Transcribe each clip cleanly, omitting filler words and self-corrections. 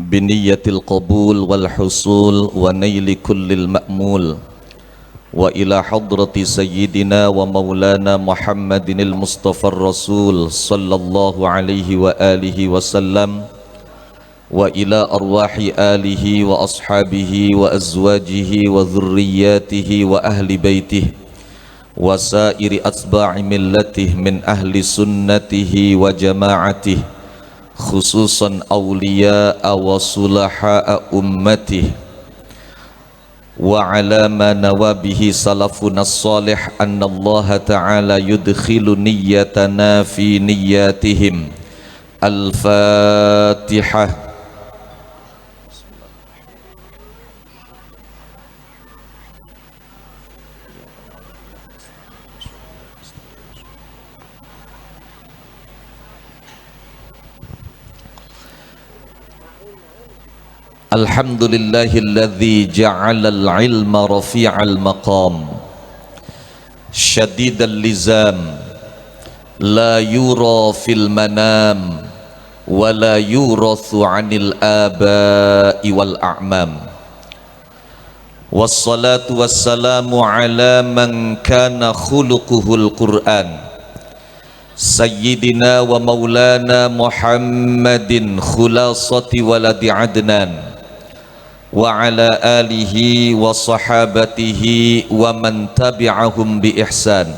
biniyatil qabul wal husul wa naili kullil ma'mul wa ila hadrati sayyidina wa maulana Muhammadinil Mustafa Rasul sallallahu alaihi wa alihi wasallam wa ila arwahi alihi wa ashabihi wa azwajihi wa dhurriyyatihi wa ahli baitihi wa sairi atba'i millatih min ahli sunnatihi wa jama'atih khususan awliya'a wa sulaha'a ummatih wa ala ma nawabihi salafuna salih anna Allah ta'ala yudkhilu niyyatana fi niyyatihim. Al-Fatihah. Alhamdulillahilladzi ja'alal ilma rafi'al maqam syadidal lizam la yura fil manam wa la yurathu 'anil aba'i wal a'mam wassalatu wassalamu ala man kana khuluquhul Qur'an sayyidina wa maulana Muhammadin khulasati waladi adnan wa ala alihi wa sahabatihi wa man tabi'ahum bi ihsan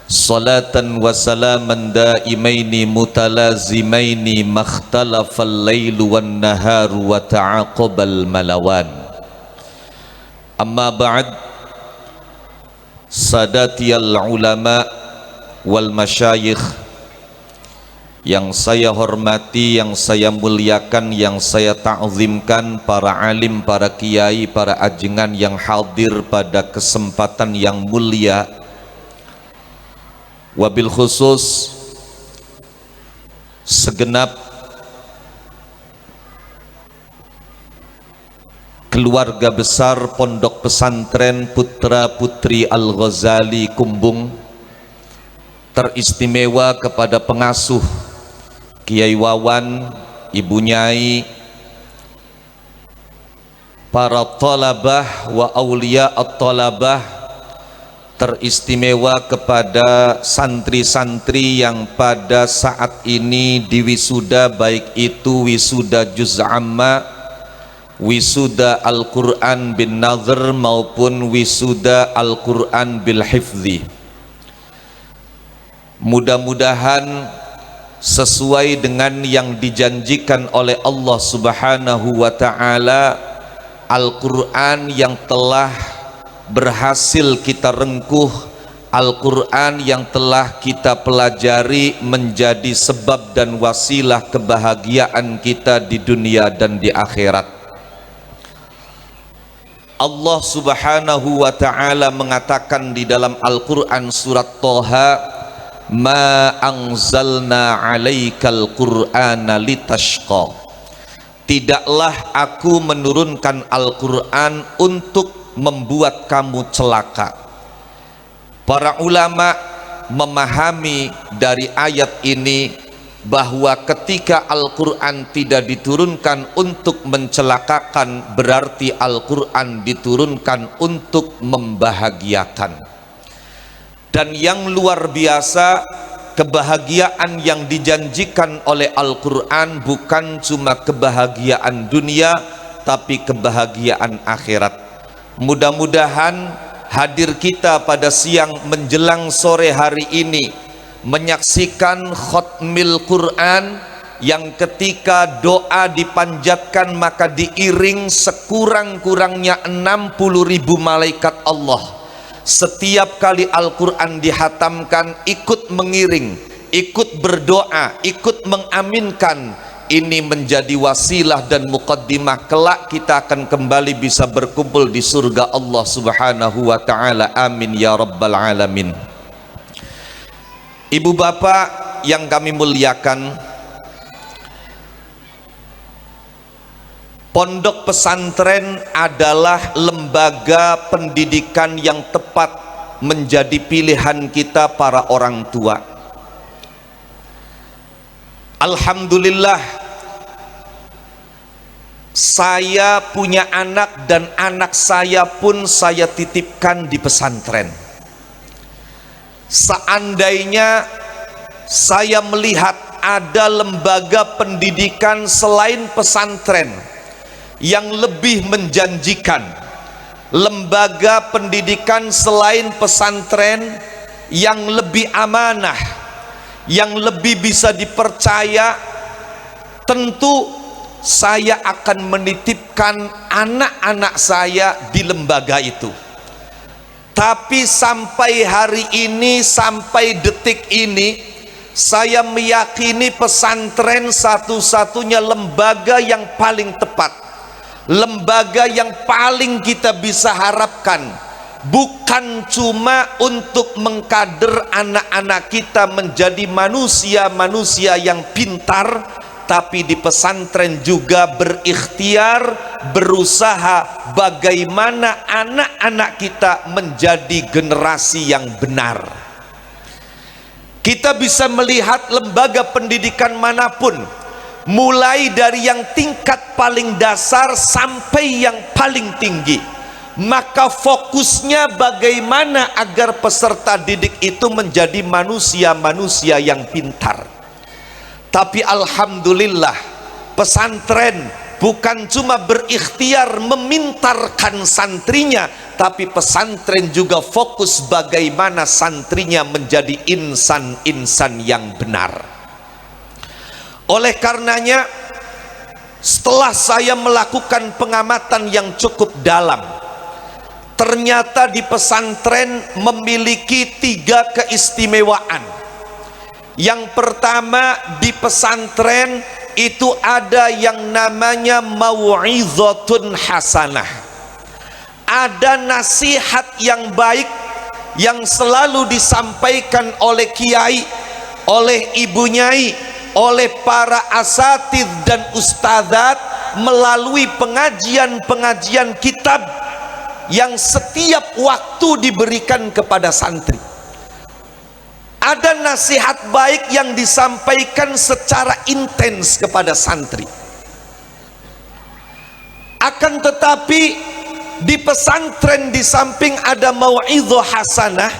salatan wa salaman daimaini mutalazimaini makhtalafal lailu wan naharu wa ta'aqabal malawan. Amma ba'd, sadatiyal ulama wal masyayikh yang saya hormati, yang saya muliakan, yang saya ta'zimkan, para alim, para kiai, para ajengan yang hadir pada kesempatan yang mulia, wabil khusus segenap keluarga besar Pondok Pesantren Putra Putri Al-Ghazali Kumbung, teristimewa kepada pengasuh Kiai Wawan, Ibu Nyai, para talabah wa aulia at-talabah, teristimewa kepada santri-santri yang pada saat ini diwisuda, baik itu wisuda juz amma, wisuda Al-Quran bin Nazr maupun wisuda Al-Quran bil hifzi. Mudah-mudahan sesuai dengan yang dijanjikan oleh Allah Subhanahu wa ta'ala, Al-Quran yang telah berhasil kita rengkuh, Al-Quran yang telah kita pelajari menjadi sebab dan wasilah kebahagiaan kita di dunia dan di akhirat. Allah Subhanahu wa ta'ala mengatakan di dalam Al-Quran surat Thaha, ma anzalna alaikal qur'ana litashqa, tidaklah aku menurunkan Al-Quran untuk membuat kamu celaka. Para ulama memahami dari ayat ini bahwa ketika Al-Quran tidak diturunkan untuk mencelakakan, berarti Al-Quran diturunkan untuk membahagiakan. Dan yang luar biasa, kebahagiaan yang dijanjikan oleh Al-Quran bukan cuma kebahagiaan dunia, tapi kebahagiaan akhirat. Mudah-mudahan hadir kita pada siang menjelang sore hari ini menyaksikan khotmil Quran yang ketika doa dipanjatkan maka diiring sekurang-kurangnya 60.000 malaikat Allah. Setiap kali Al-Quran dihatamkan ikut mengiring, ikut berdoa, ikut mengaminkan. Ini menjadi wasilah dan muqaddimah kelak kita akan kembali bisa berkumpul di surga Allah Subhanahu wa ta'ala. Amin ya rabbal alamin. Ibu bapak yang kami muliakan, Pondok pesantren adalah lembaga pendidikan yang tepat menjadi pilihan kita para orang tua. Alhamdulillah, Saya punya anak dan anak saya pun saya titipkan di pesantren. Seandainya saya melihat ada lembaga pendidikan selain pesantren yang lebih menjanjikan, lembaga pendidikan selain pesantren yang lebih amanah, yang lebih bisa dipercaya, tentu saya akan menitipkan anak-anak saya di lembaga itu. Tapi sampai hari ini, sampai detik ini, saya meyakini pesantren satu-satunya lembaga yang paling tepat, lembaga yang paling kita bisa harapkan, bukan cuma untuk mengkader anak-anak kita menjadi manusia-manusia yang pintar, tapi di pesantren juga berikhtiar, berusaha bagaimana anak-anak kita menjadi generasi yang benar. Kita bisa melihat lembaga pendidikan manapun, mulai dari yang tingkat paling dasar sampai yang paling tinggi, maka fokusnya bagaimana agar peserta didik itu menjadi manusia-manusia yang pintar. Tapi alhamdulillah, pesantren bukan cuma berikhtiar memintarkan santrinya, tapi pesantren juga fokus bagaimana santrinya menjadi insan-insan yang benar. Oleh karenanya, setelah saya melakukan pengamatan yang cukup dalam, ternyata di pesantren memiliki 3 keistimewaan. Yang pertama, di pesantren itu ada yang namanya mau'izatun hasanah. Ada nasihat yang baik yang selalu disampaikan oleh kiai, oleh ibu nyai, oleh para asatid dan ustadzat melalui pengajian-pengajian kitab yang setiap waktu diberikan kepada santri. Ada nasihat baik yang disampaikan secara intens kepada santri. Akan tetapi di pesantren di samping ada mau'izah hasanah,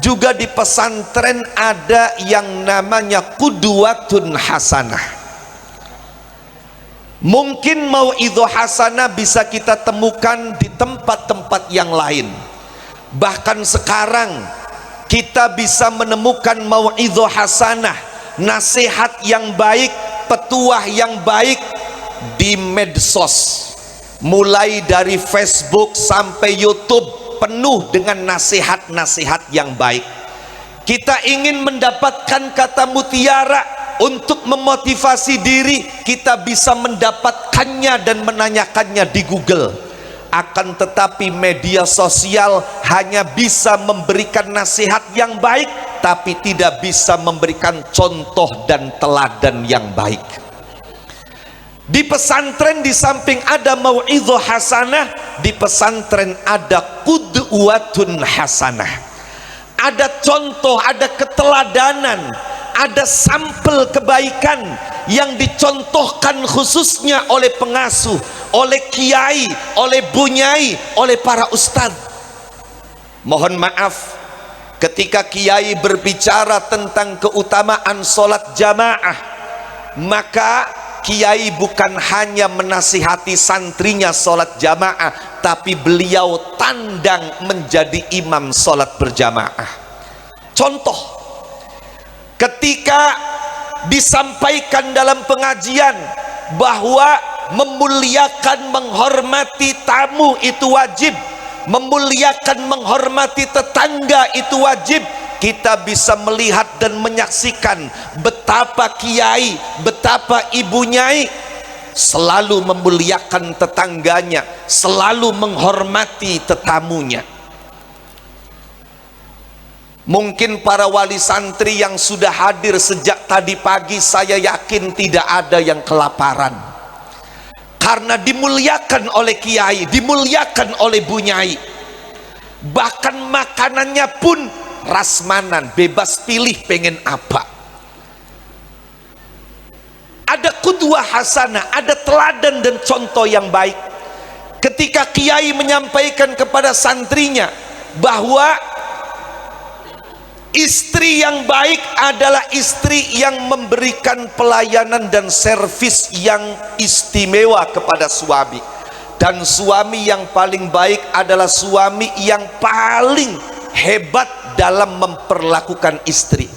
juga di pesantren ada yang namanya qudwatun hasanah. Mungkin mau'izah hasanah bisa kita temukan di tempat-tempat yang lain. Bahkan sekarang kita bisa menemukan mau'izah hasanah, nasihat yang baik, petuah yang baik di medsos. Mulai dari Facebook sampai YouTube penuh dengan nasihat-nasihat yang baik. Kita ingin mendapatkan kata mutiara untuk memotivasi diri, kita bisa mendapatkannya dan menanyakannya di Google. Akan tetapi media sosial hanya bisa memberikan nasihat yang baik, tapi tidak bisa memberikan contoh dan teladan yang baik. Di pesantren di samping ada mau'izah hasanah, di pesantren ada qudwatun hasanah. Ada contoh, ada keteladanan, ada sampel kebaikan yang dicontohkan khususnya oleh pengasuh, oleh kiai, oleh bunyai, oleh para ustadz. Mohon maaf, ketika kiai berbicara tentang keutamaan sholat jamaah, maka kiai bukan hanya menasihati santrinya sholat jamaah, tapi beliau tandang menjadi imam sholat berjamaah. Contoh, ketika disampaikan dalam pengajian bahwa memuliakan, menghormati tamu itu wajib, memuliakan, menghormati tetangga itu wajib, kita bisa melihat dan menyaksikan betapa kiai, betapa ibu nyai selalu memuliakan tetangganya, selalu menghormati tetamunya. Mungkin para wali santri yang sudah hadir sejak tadi pagi, saya yakin tidak ada yang kelaparan, karena dimuliakan oleh kiai, dimuliakan oleh bunyai. Bahkan makanannya pun rasmanan, bebas pilih pengen apa. Ada qudwah hasanah, ada teladan dan contoh yang baik. Ketika kiai menyampaikan kepada santrinya bahwa istri yang baik adalah istri yang memberikan pelayanan dan servis yang istimewa kepada suami, dan suami yang paling baik adalah suami yang paling hebat dalam memperlakukan istri.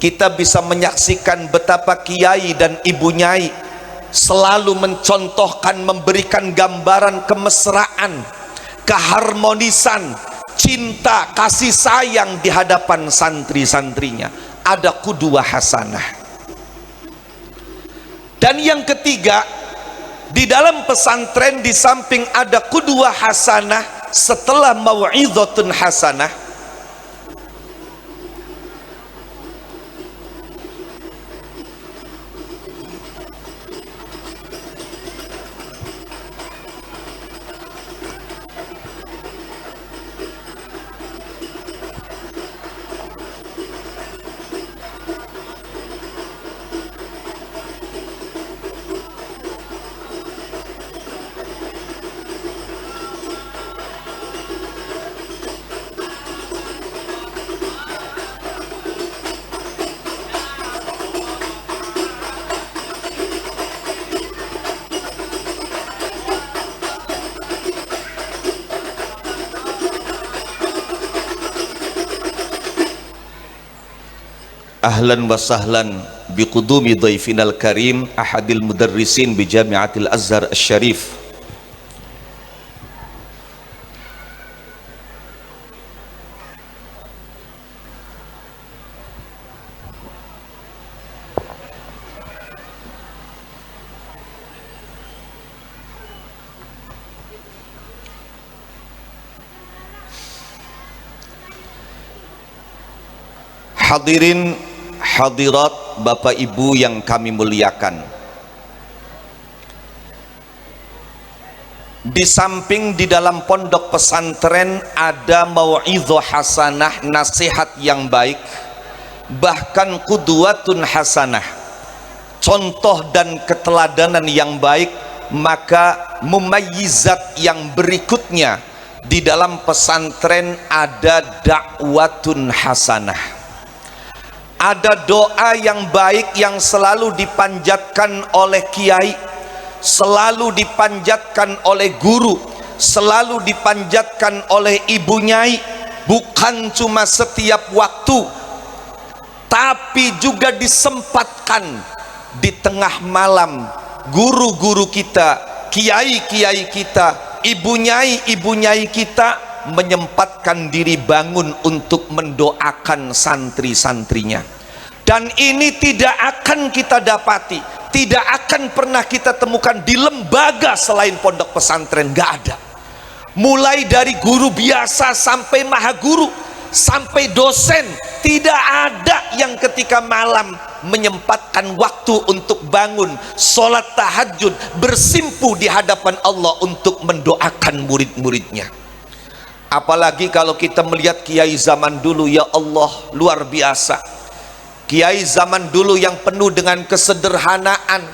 Kita bisa menyaksikan betapa kiai dan ibu nyai selalu mencontohkan, memberikan gambaran kemesraan, keharmonisan, cinta, kasih sayang di hadapan santri-santrinya. Ada qudwah hasanah. Dan yang ketiga, di dalam pesantren di samping ada qudwah hasanah, setelah mau'izatun hasanah, ahlan wa sahlan biqudumi dhaifinal karim ahadil mudarrisin bi Jamiatil Azhar Asy-Syarif. Hadirin hadirat Bapak Ibu yang kami muliakan, di samping di dalam pondok pesantren ada mau'izah hasanah, nasihat yang baik, bahkan qudwatun hasanah, contoh dan keteladanan yang baik, maka mumayyizat yang berikutnya di dalam pesantren ada dakwatun hasanah. Ada doa yang baik yang selalu dipanjatkan oleh kiai, selalu dipanjatkan oleh guru, selalu dipanjatkan oleh ibu nyai, bukan cuma setiap waktu, tapi juga disempatkan di tengah malam. Guru-guru kita, kiai-kiai kita, ibu nyai kita menyempatkan diri bangun untuk mendoakan santri-santrinya. Dan ini tidak akan kita dapati, tidak akan pernah kita temukan di lembaga selain pondok pesantren, gak ada. Mulai dari guru biasa sampai maha guru, sampai dosen, tidak ada yang ketika malam menyempatkan waktu untuk bangun sholat tahajud, bersimpu di hadapan Allah untuk mendoakan murid-muridnya. Apalagi kalau kita melihat kiai zaman dulu, ya Allah, luar biasa. Kiai zaman dulu yang penuh dengan kesederhanaan.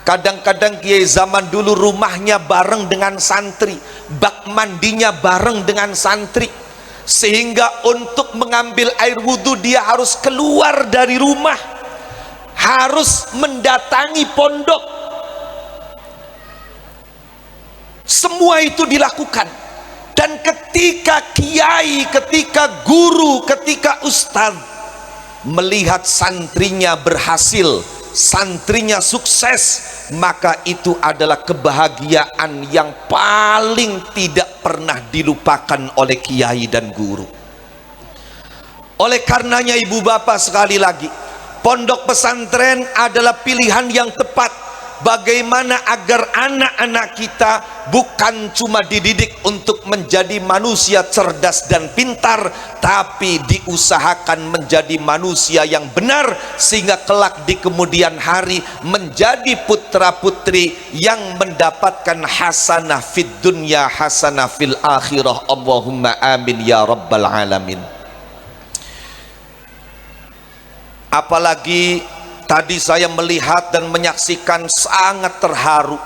Kadang-kadang kiai zaman dulu rumahnya bareng dengan santri, bak mandinya bareng dengan santri, sehingga untuk mengambil air wudhu dia harus keluar dari rumah, harus mendatangi pondok. Semua itu dilakukan. Dan ketika kiai, ketika guru, ketika ustadz melihat santrinya berhasil, santrinya sukses, maka itu adalah kebahagiaan yang paling tidak pernah dilupakan oleh kiai dan guru. Oleh karenanya ibu bapak, sekali lagi, pondok pesantren adalah pilihan yang tepat. Bagaimana agar anak-anak kita bukan cuma dididik untuk menjadi manusia cerdas dan pintar, tapi diusahakan menjadi manusia yang benar, sehingga kelak di kemudian hari menjadi putra putri yang mendapatkan hasanah fid dunya, hasanah fil akhirah. Allahumma amin ya rabbal alamin. Apalagi Tadi saya melihat dan menyaksikan sangat terharu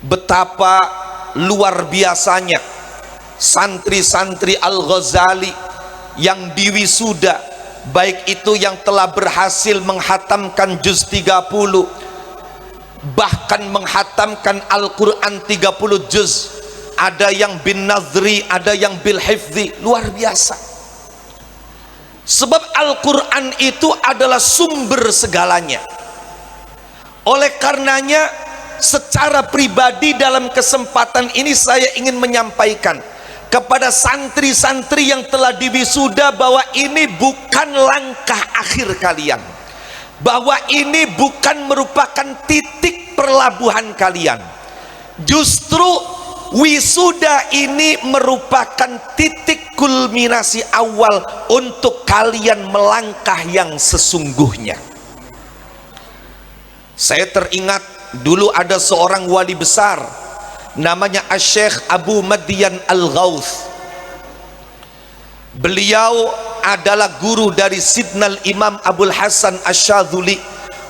betapa luar biasanya santri-santri Al-Ghazali yang diwisuda, baik itu yang telah berhasil menghatamkan juz 30, bahkan menghatamkan Al-Quran 30 juz, ada yang bin nazri, ada yang bil hifzi. Luar biasa. Sebab Al-Quran itu adalah sumber segalanya. Oleh karenanya, secara pribadi dalam kesempatan ini saya ingin menyampaikan kepada santri-santri yang telah diwisuda bahwa ini bukan langkah akhir kalian, bahwa ini bukan merupakan titik perlabuhan kalian. Justru wisuda ini merupakan titik kulminasi awal untuk kalian melangkah yang sesungguhnya. Saya teringat dulu ada seorang wali besar namanya Asy-Syaikh Abu Madyan Al-Ghauth. Beliau adalah guru dari Sidnal Imam Abul Hasan Asy-Syadzuli,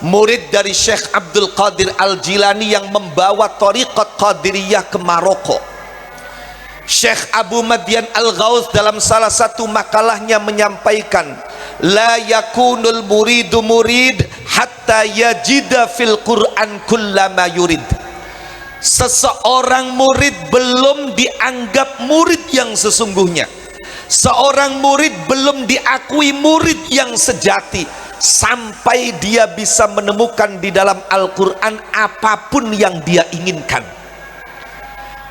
murid dari Syekh Abdul Qadir Al-Jilani yang membawa thariqat Qadiriyah ke Maroko. Syekh Abu Madyan Al-Ghauth dalam salah satu makalahnya menyampaikan, la yakunul muridu murid hatta yajida fil Qur'an kullama yurid. Seseorang murid belum dianggap murid yang sesungguhnya, seorang murid belum diakui murid yang sejati sampai dia bisa menemukan di dalam Al-Quran apapun yang dia inginkan.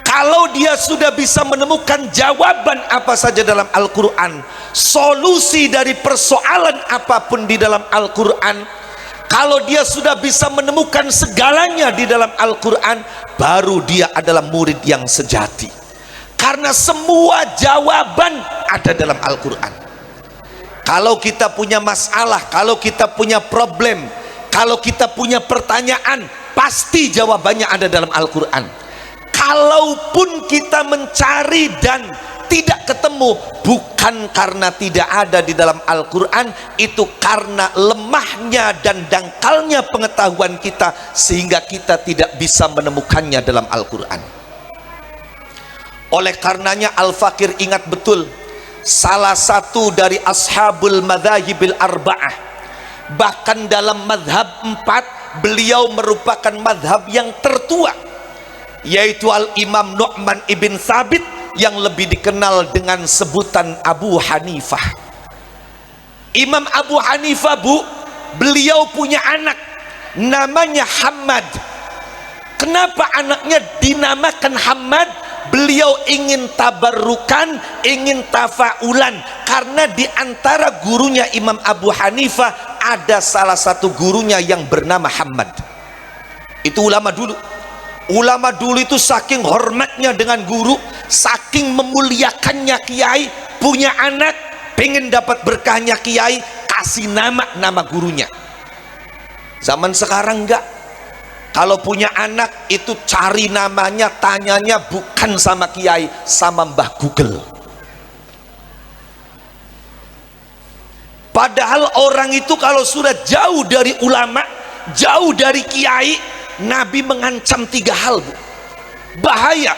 Kalau dia sudah bisa menemukan jawaban apa saja dalam Al-Quran, solusi dari persoalan apapun di dalam Al-Quran, kalau dia sudah bisa menemukan segalanya di dalam Al-Quran, baru dia adalah murid yang sejati. Karena semua jawaban ada dalam Al-Quran. Kalau kita punya masalah, kalau kita punya problem, kalau kita punya pertanyaan, pasti jawabannya ada dalam Al-Quran. Kalaupun kita mencari dan tidak ketemu, bukan karena tidak ada di dalam Al-Quran, itu karena lemahnya dan dangkalnya pengetahuan kita sehingga kita tidak bisa menemukannya dalam Al-Quran. Oleh karenanya Al-Fakir ingat betul, salah satu dari ashabul madhahibil arba'ah, bahkan dalam madhab 4 beliau merupakan madhab yang tertua, yaitu Al-Imam Nu'man ibn Thabit yang lebih dikenal dengan sebutan Abu Hanifah. Imam Abu Hanifah, Bu, beliau punya anak namanya Hammad. Kenapa anaknya dinamakan Hammad? Beliau ingin tabarrukan, ingin tafaulan, karena di antara gurunya Imam Abu Hanifah ada salah satu gurunya yang bernama Hammad. Itu ulama dulu. Ulama dulu itu saking hormatnya dengan guru, saking memuliakannya kiai, punya anak, pengen dapat berkahnya kiai, kasih nama gurunya. Zaman sekarang enggak. Kalau punya anak itu cari namanya, tanyanya bukan sama kiai, sama Mbah Google. Padahal orang itu kalau sudah jauh dari ulama, jauh dari kiai, Nabi mengancam 3 hal, Bu. Bahaya.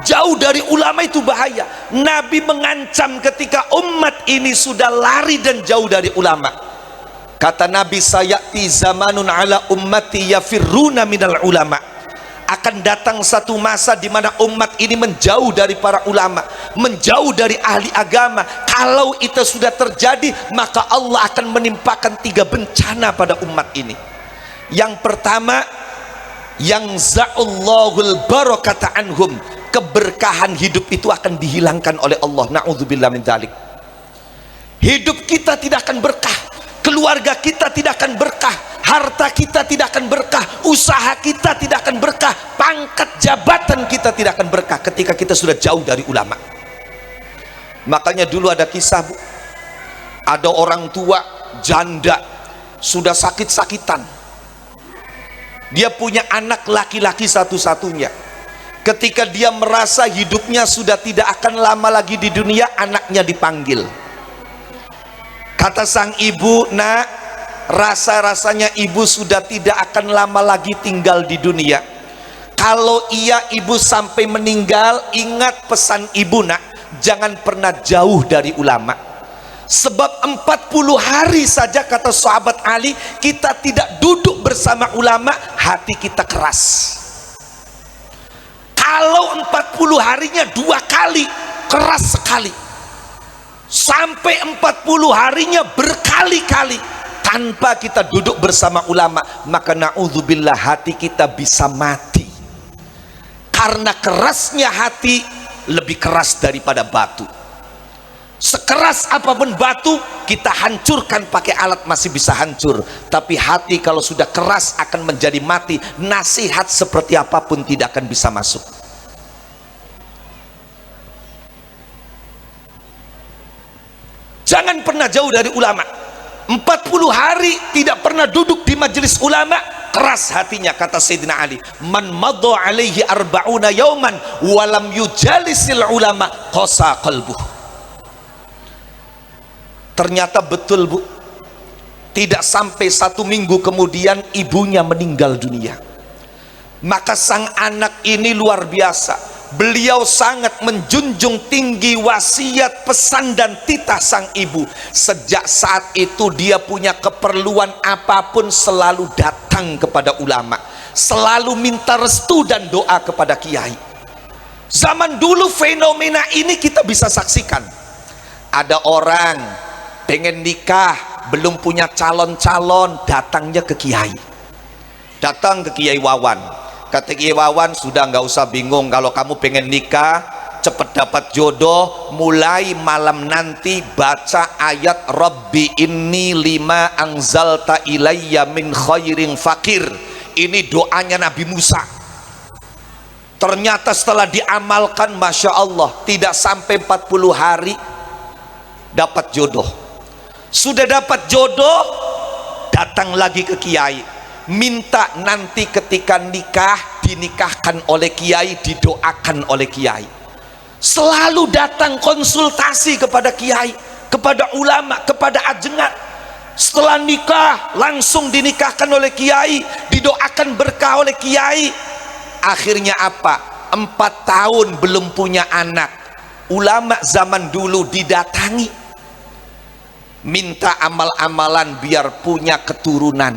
Jauh dari ulama itu bahaya. Nabi mengancam ketika umat ini sudah lari dan jauh dari ulama. Kata Nabi, sayati zamanun ala ummati yafirruna minal ulama. Akan datang satu masa di mana umat ini menjauh dari para ulama, menjauh dari ahli agama. Kalau itu sudah terjadi, maka Allah akan menimpakan 3 bencana pada umat ini. Yang pertama, yang za'ullahul barakata anhum, keberkahan hidup itu akan dihilangkan oleh Allah. Na'udzubillah min dzalik. Hidup kita tidak akan berkah, keluarga kita tidak akan berkah, harta kita tidak akan berkah, usaha kita tidak akan berkah, pangkat jabatan kita tidak akan berkah ketika kita sudah jauh dari ulama. Makanya dulu ada kisah, Bu. Ada orang tua janda sudah sakit-sakitan. Dia punya anak laki-laki satu-satunya. Ketika dia merasa hidupnya sudah tidak akan lama lagi di dunia, anaknya dipanggil. Kata sang ibu, nak, rasa-rasanya ibu sudah tidak akan lama lagi tinggal di dunia. Kalau iya ibu sampai meninggal, ingat pesan ibu nak, jangan pernah jauh dari ulama. Sebab 40 hari saja kata sahabat Ali, kita tidak duduk bersama ulama, hati kita keras. Kalau 40 harinya 2 kali, keras sekali. Sampai 40 harinya berkali-kali tanpa kita duduk bersama ulama, maka na'udzubillah hati kita bisa mati. Karena kerasnya hati lebih keras daripada batu. Sekeras apapun batu, kita hancurkan pakai alat masih bisa hancur. Tapi hati kalau sudah keras akan menjadi mati. Nasihat seperti apapun tidak akan bisa masuk. Jangan pernah jauh dari ulama. 40 hari tidak pernah duduk di majelis ulama, keras hatinya kata Sayyidina Ali. Man madha alaihi arba'una yauman walam yujalisil ulama qasa qalbuh. Ternyata betul bu, tidak sampai 1 minggu kemudian ibunya meninggal dunia. Maka sang anak ini luar biasa. Beliau sangat menjunjung tinggi wasiat, pesan dan titah sang ibu. Sejak saat itu dia punya keperluan apapun selalu datang kepada ulama, selalu minta restu dan doa kepada kiai. Zaman dulu fenomena ini kita bisa saksikan. Ada orang pengen nikah, belum punya calon-calon, datangnya ke kiai. Datang ke Kiai Wawan. Kata Kiai Wawan, sudah nggak usah bingung, kalau kamu pengen nikah cepet dapat jodoh, mulai malam nanti baca ayat Rabbi inni lima anzalta ilayya min khairin fakir. Ini doanya Nabi Musa. Ternyata setelah diamalkan, Masya Allah, tidak sampai 40 hari dapat jodoh. Sudah dapat jodoh, datang lagi ke kiai, minta nanti ketika nikah dinikahkan oleh kiai, didoakan oleh kiai. Selalu datang konsultasi kepada kiai, kepada ulama, kepada ajengan. Setelah nikah langsung dinikahkan oleh kiai, didoakan berkah oleh kiai. Akhirnya apa? 4 tahun belum punya anak. Ulama zaman dulu didatangi, minta amal-amalan biar punya keturunan.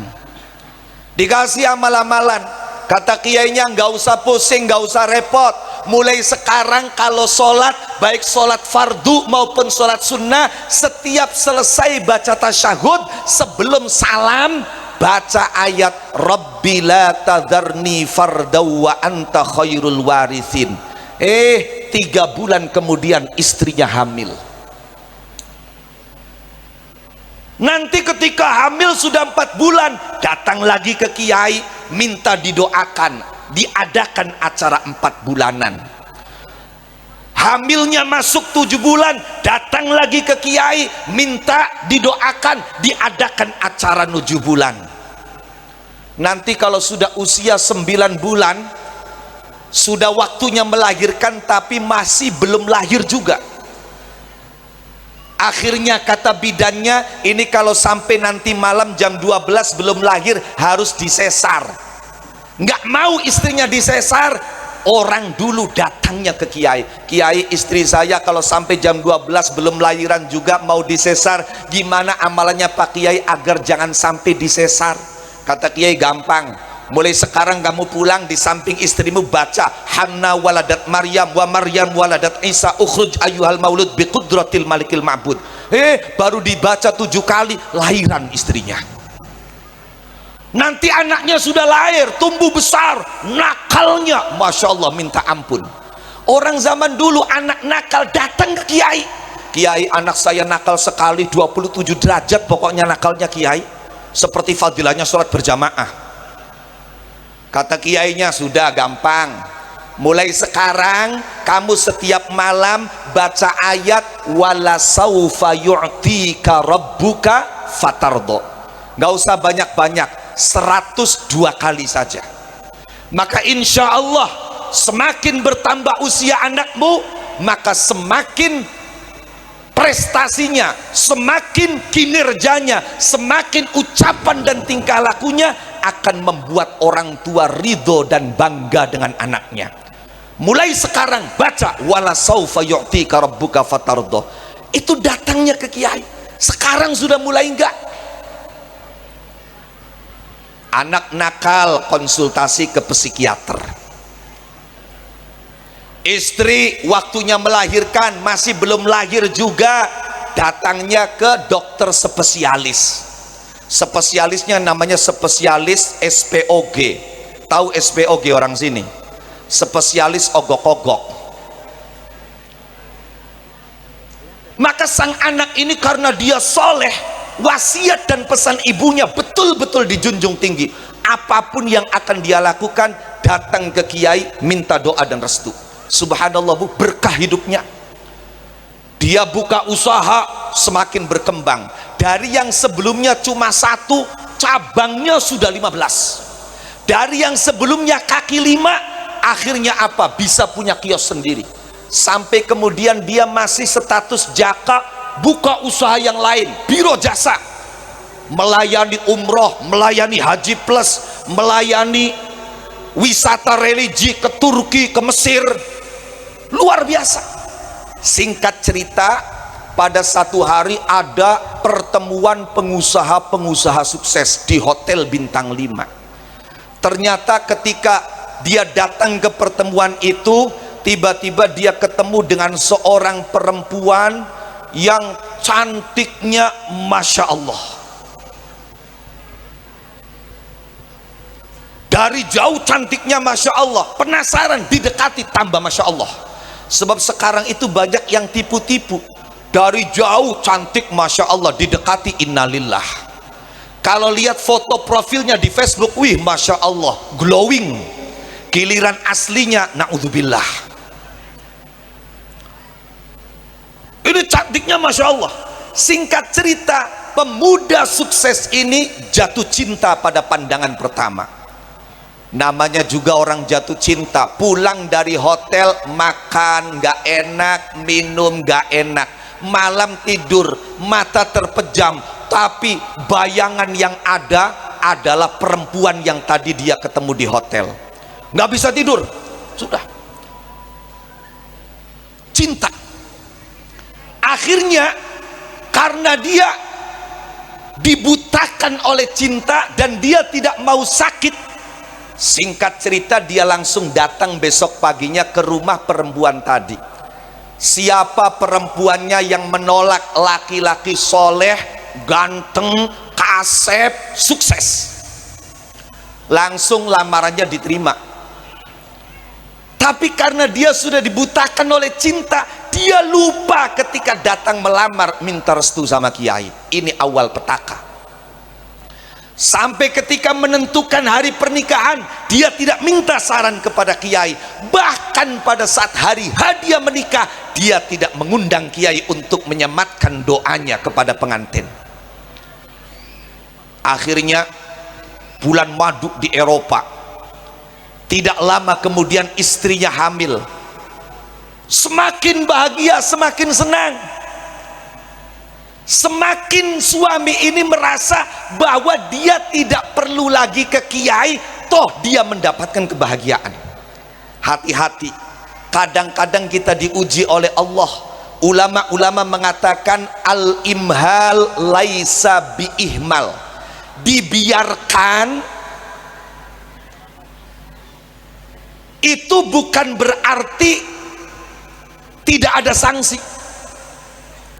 Dikasih amal-amalan, kata kiainya nggak usah pusing, nggak usah repot. Mulai sekarang kalau sholat, baik sholat fardu maupun sholat sunnah, setiap selesai baca tasyahud, sebelum salam baca ayat Rabbi la tadharni fardaw wa anta khairul warithin. 3 bulan kemudian istrinya hamil. Nanti ketika hamil sudah 4 bulan, datang lagi ke kiai, minta didoakan, diadakan acara 4 bulanan. Hamilnya masuk 7 bulan, datang lagi ke kiai, minta didoakan, diadakan acara 7 bulan. Nanti kalau sudah usia 9 bulan, sudah waktunya melahirkan tapi masih belum lahir juga. Akhirnya kata bidannya, ini kalau sampai nanti malam jam 12 belum lahir harus disesar. Nggak mau istrinya disesar. Orang dulu datangnya ke kiai, kiai istri saya kalau sampai jam 12 belum lahiran juga mau disesar, gimana amalannya Pak Kiai agar jangan sampai disesar? Kata kiai, gampang. Mulai sekarang kamu pulang, di samping istrimu baca Hanna waladat Maryam wa Maryam waladat Isa ukhruj ayyuhal maulud biqudratil malikil ma'bud. Baru dibaca 7 kali, lahiran istrinya. Nanti anaknya sudah lahir, tumbuh besar, nakalnya Masya Allah minta ampun. Orang zaman dulu anak nakal datang ke kiai. Kiai, anak saya nakal sekali, 27 derajat pokoknya nakalnya kiai, seperti fadilahnya sholat berjamaah. Kata kiainya, sudah gampang, mulai sekarang kamu setiap malam baca ayat wala saufa yu'tika rabbuka fatardo. Gak usah banyak-banyak, 102 kali saja. Maka insya Allah semakin bertambah usia anakmu, maka semakin prestasinya, semakin kinerjanya, semakin ucapan dan tingkah lakunya akan membuat orang tua ridho dan bangga dengan anaknya. Mulai sekarang baca wala saufa yu'tika rabbuka fatardo. Itu datangnya ke kiai. Sekarang sudah mulai enggak. Anak nakal konsultasi ke psikiater. Istri waktunya melahirkan masih belum lahir juga, datangnya ke dokter spesialis. Spesialisnya namanya spesialis SPOG. Tahu SPOG orang sini? Spesialis ogok-ogok. Maka sang anak ini karena dia soleh, wasiat dan pesan ibunya betul-betul dijunjung tinggi. Apapun yang akan dia lakukan, datang ke kiai minta doa dan restu. Subhanallah Bu, berkah hidupnya. Dia buka usaha semakin berkembang. Dari yang sebelumnya cuma 1, cabangnya sudah 15. Dari yang sebelumnya kaki 5, akhirnya apa? Bisa punya kios sendiri. Sampai kemudian dia masih status jaka, buka usaha yang lain, biro jasa, melayani umroh, melayani haji plus, melayani wisata religi ke Turki, ke Mesir. Luar biasa. Singkat cerita, pada satu hari ada pertemuan pengusaha-pengusaha sukses di hotel bintang 5. Ternyata ketika dia datang ke pertemuan itu, tiba-tiba dia ketemu dengan seorang perempuan yang cantiknya Masya Allah. Dari jauh cantiknya Masya Allah, penasaran, didekati, tambah Masya Allah. Sebab sekarang itu banyak yang tipu-tipu. Dari jauh cantik Masya Allah, didekati innalillah. Kalau lihat foto profilnya di Facebook, wih Masya Allah, glowing. Giliran aslinya, na'udzubillah. Ini cantiknya Masya Allah. Singkat cerita, pemuda sukses ini jatuh cinta pada pandangan pertama. Namanya juga orang jatuh cinta. Pulang dari hotel, makan gak enak, minum gak enak, malam tidur mata terpejam, tapi bayangan yang ada adalah perempuan yang tadi dia ketemu di hotel. Gak bisa tidur, sudah cinta. Akhirnya karena dia dibutakan oleh cinta dan dia tidak mau sakit, singkat cerita dia langsung datang besok paginya ke rumah perempuan tadi. Siapa perempuannya yang menolak laki-laki soleh, ganteng, kasep, sukses? Langsung lamarannya diterima. Tapi karena dia sudah dibutakan oleh cinta, dia lupa ketika datang melamar minta restu sama kiai. Ini awal petaka. Sampai ketika menentukan hari pernikahan, dia tidak minta saran kepada kiai. Bahkan pada saat hari hadiah menikah, dia tidak mengundang kiai untuk menyematkan doanya kepada pengantin. Akhirnya bulan madu di Eropa. Tidak lama kemudian istrinya hamil. Semakin bahagia, semakin senang. Semakin suami ini merasa bahwa dia tidak perlu lagi ke kiai, toh dia mendapatkan kebahagiaan. Hati-hati, kadang-kadang kita diuji oleh Allah. Ulama-ulama mengatakan al-imhal laisa bi-ihmal. Dibiarkan itu bukan berarti tidak ada sanksi.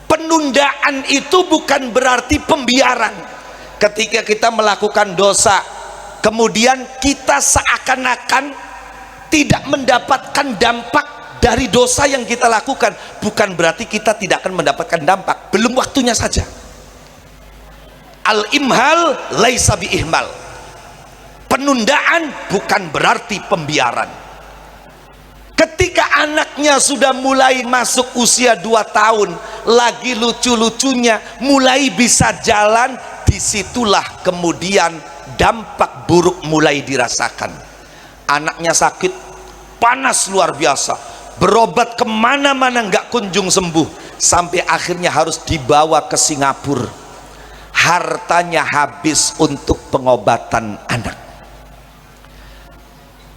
Penundaan itu bukan berarti pembiaran. Ketika kita melakukan dosa, kemudian kita seakan-akan tidak mendapatkan dampak dari dosa yang kita lakukan, bukan berarti kita tidak akan mendapatkan dampak, belum waktunya saja. Al-imhal laisa bi-ihmal. Penundaan bukan berarti pembiaran. Ketika anaknya sudah mulai masuk usia 2 tahun, lagi lucu-lucunya, mulai bisa jalan, disitulah kemudian dampak buruk mulai dirasakan. Anaknya sakit, panas luar biasa, berobat kemana-mana nggak kunjung sembuh. sampai akhirnya harus dibawa ke Singapura. Hartanya habis untuk pengobatan anak.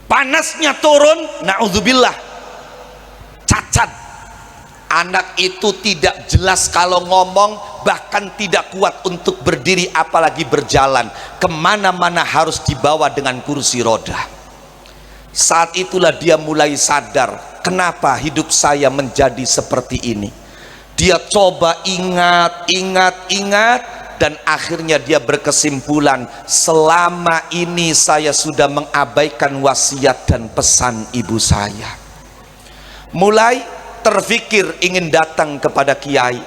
Panasnya turun, naudzubillah, cacat. Anak itu tidak jelas kalau ngomong, bahkan tidak kuat untuk berdiri apalagi berjalan. Kemana-mana harus dibawa dengan kursi roda. Saat itulah dia mulai sadar, kenapa hidup saya menjadi seperti ini. Dia coba ingat, dan akhirnya dia berkesimpulan, selama ini saya sudah mengabaikan wasiat dan pesan ibu saya. Mulai terfikir ingin datang kepada kiai,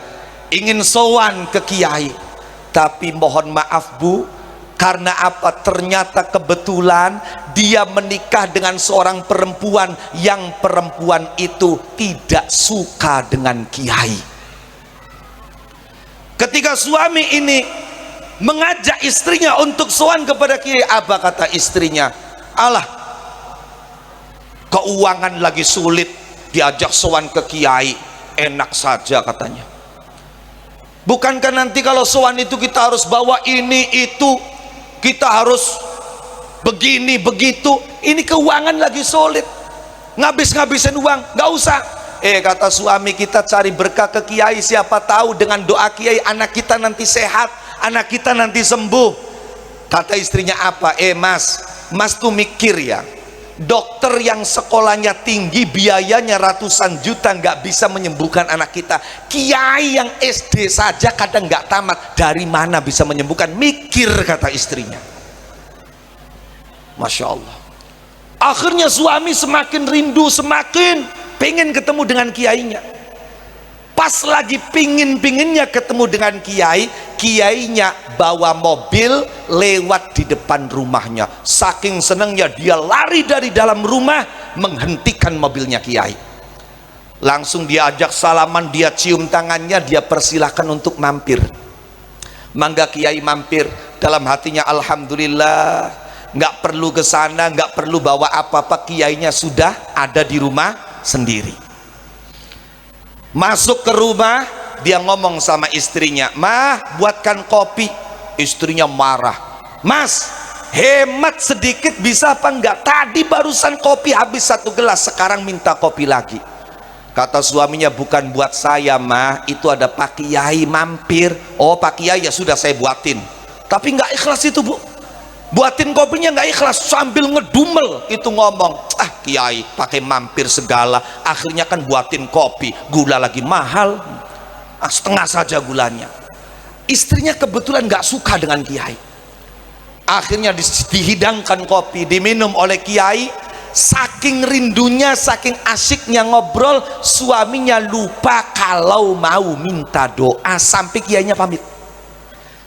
ingin sowan ke kiai, tapi mohon maaf Bu, karena apa? Ternyata kebetulan dia menikah dengan seorang perempuan yang perempuan itu tidak suka dengan kiai. Ketika suami ini mengajak istrinya untuk sowan kepada kiai, apa kata istrinya? Alah, keuangan lagi sulit, diajak sowan ke kiai, enak saja katanya. Bukankah nanti kalau sowan itu kita harus bawa ini itu, kita harus begini begitu, ini keuangan lagi sulit, ngabis-ngabisin uang, nggak usah. Kata suami, kita cari berkah ke kiai, siapa tahu dengan doa kiai anak kita nanti sehat, anak kita nanti sembuh. Kata istrinya apa? Mas tuh mikir ya, dokter yang sekolahnya tinggi, biayanya ratusan juta nggak bisa menyembuhkan anak kita. Kiai yang SD saja kadang nggak tamat, dari mana bisa menyembuhkan? Mikir, kata istrinya. Masya Allah. Akhirnya suami semakin rindu, semakin pengen ketemu dengan kiainya. Pas lagi pingin-pinginnya ketemu dengan kiai, kiainya bawa mobil lewat di depan rumahnya. Saking senangnya dia lari dari dalam rumah menghentikan mobilnya kiai. Langsung dia ajak salaman, dia cium tangannya, dia persilahkan untuk mampir. Mangga kiai mampir, dalam hatinya alhamdulillah, nggak perlu ke sana, nggak perlu bawa apa-apa, kiainya sudah ada di rumah sendiri. Masuk ke rumah, dia ngomong sama istrinya, "Mah, buatkan kopi." Istrinya marah, "Mas, hemat sedikit bisa apa enggak? Tadi barusan kopi habis 1 gelas, sekarang minta kopi lagi." Kata suaminya, "Bukan buat saya mah, itu ada Pak Kiai mampir." "Oh, Pak Kiai, ya sudah saya buatin." Tapi nggak ikhlas itu Bu, buatin kopinya nggak ikhlas, sambil ngedumel itu ngomong, "Ah, kiai pakai mampir segala, akhirnya kan buatin kopi, gula lagi mahal, setengah saja gulanya." Istrinya kebetulan nggak suka dengan kiai. Akhirnya dihidangkan kopi, diminum oleh kiai. Saking rindunya, saking asyiknya ngobrol, suaminya lupa kalau mau minta doa sampai kiainya pamit.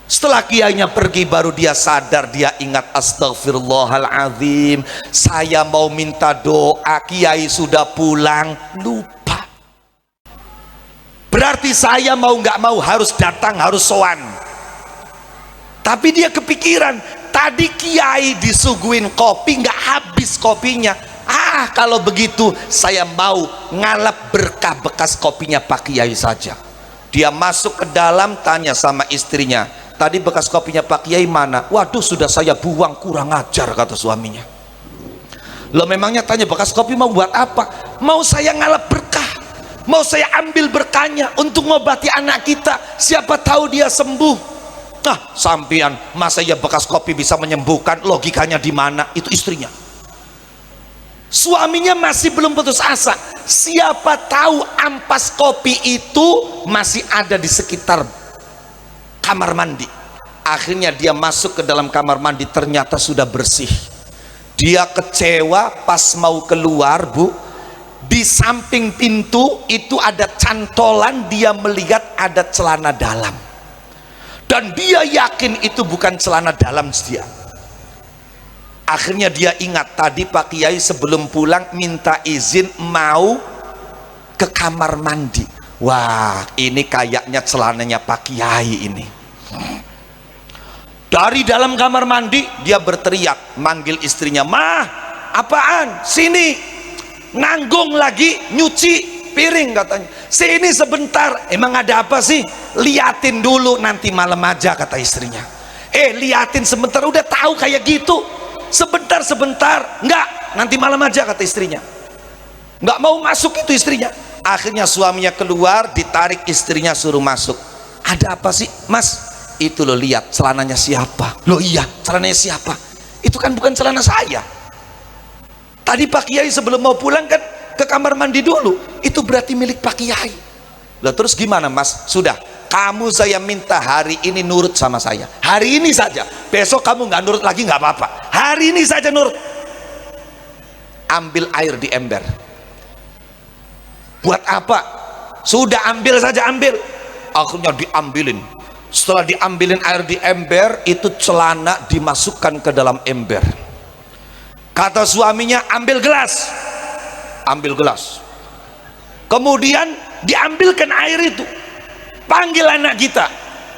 Setelah kiainya pergi baru dia sadar, dia ingat, astagfirullahaladzim, saya mau minta doa, kiai sudah pulang, lupa. Berarti saya mau nggak mau harus datang, harus sowan. Tapi dia kepikiran, tadi kiai disuguhin kopi nggak habis kopinya. Kalau begitu saya mau ngalap berkah bekas kopinya Pak Kiai saja. Dia masuk ke dalam, tanya sama istrinya, "Tadi bekas kopinya Pak Kiai mana?" "Waduh, sudah saya buang, kurang ajar," kata suaminya. "Loh, memangnya tanya bekas kopi mau buat apa?" "Mau saya ngalap berkah, mau saya ambil berkahnya untuk ngobati anak kita, siapa tahu dia sembuh." "Nah, sampian, masa ya bekas kopi bisa menyembuhkan, logikanya di mana?" Itu istrinya. Suaminya masih belum putus asa, siapa tahu ampas kopi itu masih ada di sekitar kamar mandi. Akhirnya dia masuk ke dalam kamar mandi, ternyata sudah bersih. Dia kecewa, pas mau keluar Bu, di samping pintu itu ada cantolan, dia melihat ada celana dalam, dan dia yakin itu bukan celana dalam dia. Akhirnya dia ingat, tadi Pak Kiai sebelum pulang minta izin mau ke kamar mandi. Wah, ini kayaknya celananya Pak Kiai ini. Dari dalam kamar mandi dia berteriak, manggil istrinya, "Mah, apaan? Sini." Nanggung lagi nyuci, piring katanya. Sini sebentar. Emang ada apa sih? Liatin dulu, nanti malam aja kata istrinya. Liatin sebentar, udah tahu kayak gitu. Sebentar, enggak, nanti malam aja kata istrinya. Enggak mau masuk itu istrinya. Akhirnya suaminya keluar, ditarik istrinya suruh masuk. Ada apa sih mas? Itu lo lihat celananya siapa? Lo iya, celananya siapa? Itu kan bukan celana saya. Tadi Pak Kiai sebelum mau pulang kan ke kamar mandi dulu. Itu berarti milik Pak Kiai. Lah terus gimana mas? Sudah, kamu saya minta hari ini nurut sama saya. Hari ini saja. Besok kamu nggak nurut lagi nggak apa-apa. Hari ini saja nurut. Ambil air di ember. Buat apa? Sudah ambil saja, ambil. Akhirnya diambilin. Setelah diambilin air di ember, itu celana dimasukkan ke dalam ember. Kata suaminya, ambil gelas. Ambil gelas. Kemudian diambilkan air itu. Panggil anak kita.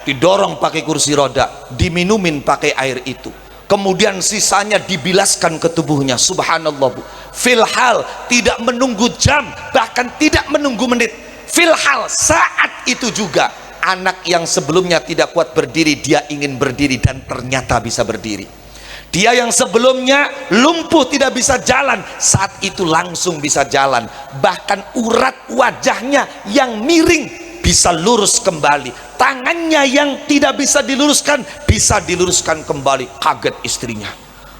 Didorong pakai kursi roda, diminumin pakai air itu. Kemudian sisanya dibilaskan ke tubuhnya. Subhanallah bu. Filhal, tidak menunggu jam, bahkan tidak menunggu menit. Filhal, saat itu juga anak yang sebelumnya tidak kuat berdiri, dia ingin berdiri dan ternyata bisa berdiri. Dia yang sebelumnya lumpuh tidak bisa jalan, saat itu langsung bisa jalan. Bahkan urat wajahnya yang miring bisa lurus kembali. Tangannya yang tidak bisa diluruskan kembali. Kaget istrinya.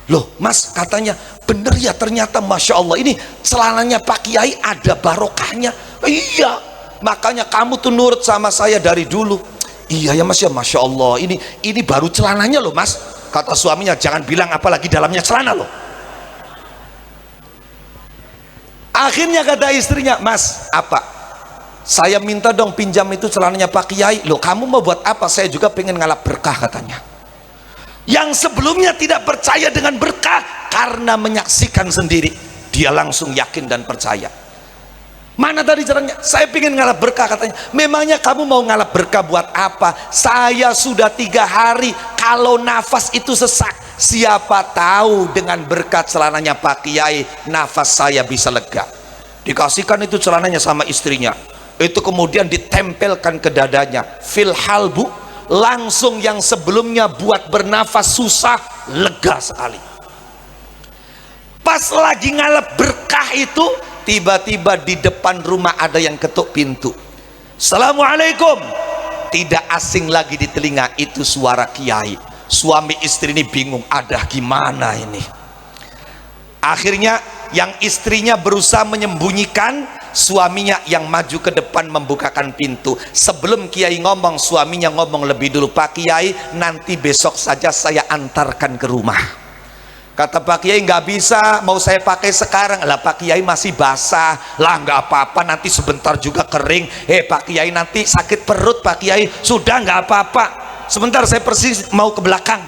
Loh mas, katanya bener ya, ternyata Masya Allah ini celananya Pak Kiai ada barokahnya. Iya, makanya kamu tuh nurut sama saya dari dulu. Iya ya mas ya, Masya Allah ini baru celananya loh mas. Kata suaminya, jangan bilang apalagi dalamnya celana loh. Akhirnya kata istrinya, mas apa? Saya minta dong pinjam itu celananya Pak Kiai. Loh kamu mau buat apa? Saya juga pengen ngalap berkah katanya. Yang sebelumnya tidak percaya dengan berkah, karena menyaksikan sendiri, dia langsung yakin dan percaya. Mana tadi caranya? Saya pengen ngalap berkah katanya. Memangnya kamu mau ngalap berkah buat apa? Saya sudah 3 hari kalau nafas itu sesak. Siapa tahu dengan berkat celananya Pak Kiai nafas saya bisa lega. Dikasihkan itu celananya sama istrinya. Itu kemudian ditempelkan ke dadanya. Filhal bu, langsung yang sebelumnya buat bernafas susah lega sekali. Pas lagi ngalap berkah itu, tiba-tiba di depan rumah ada yang ketuk pintu. Assalamualaikum. Tidak asing lagi di telinga, itu suara Kiai. Suami istri ini bingung, ada gimana ini. Akhirnya yang istrinya berusaha menyembunyikan, suaminya yang maju ke depan membukakan pintu. Sebelum Kiai ngomong, suaminya ngomong lebih dulu, Pak Kiai nanti besok saja saya antarkan ke rumah. Kata Pak Kiai, nggak bisa, mau saya pakai sekarang. Lah Pak Kiai masih basah. Lah nggak apa-apa, nanti sebentar juga kering. Pak Kiai nanti sakit perut Pak Kiai. Sudah nggak apa-apa, sebentar saya persis mau ke belakang.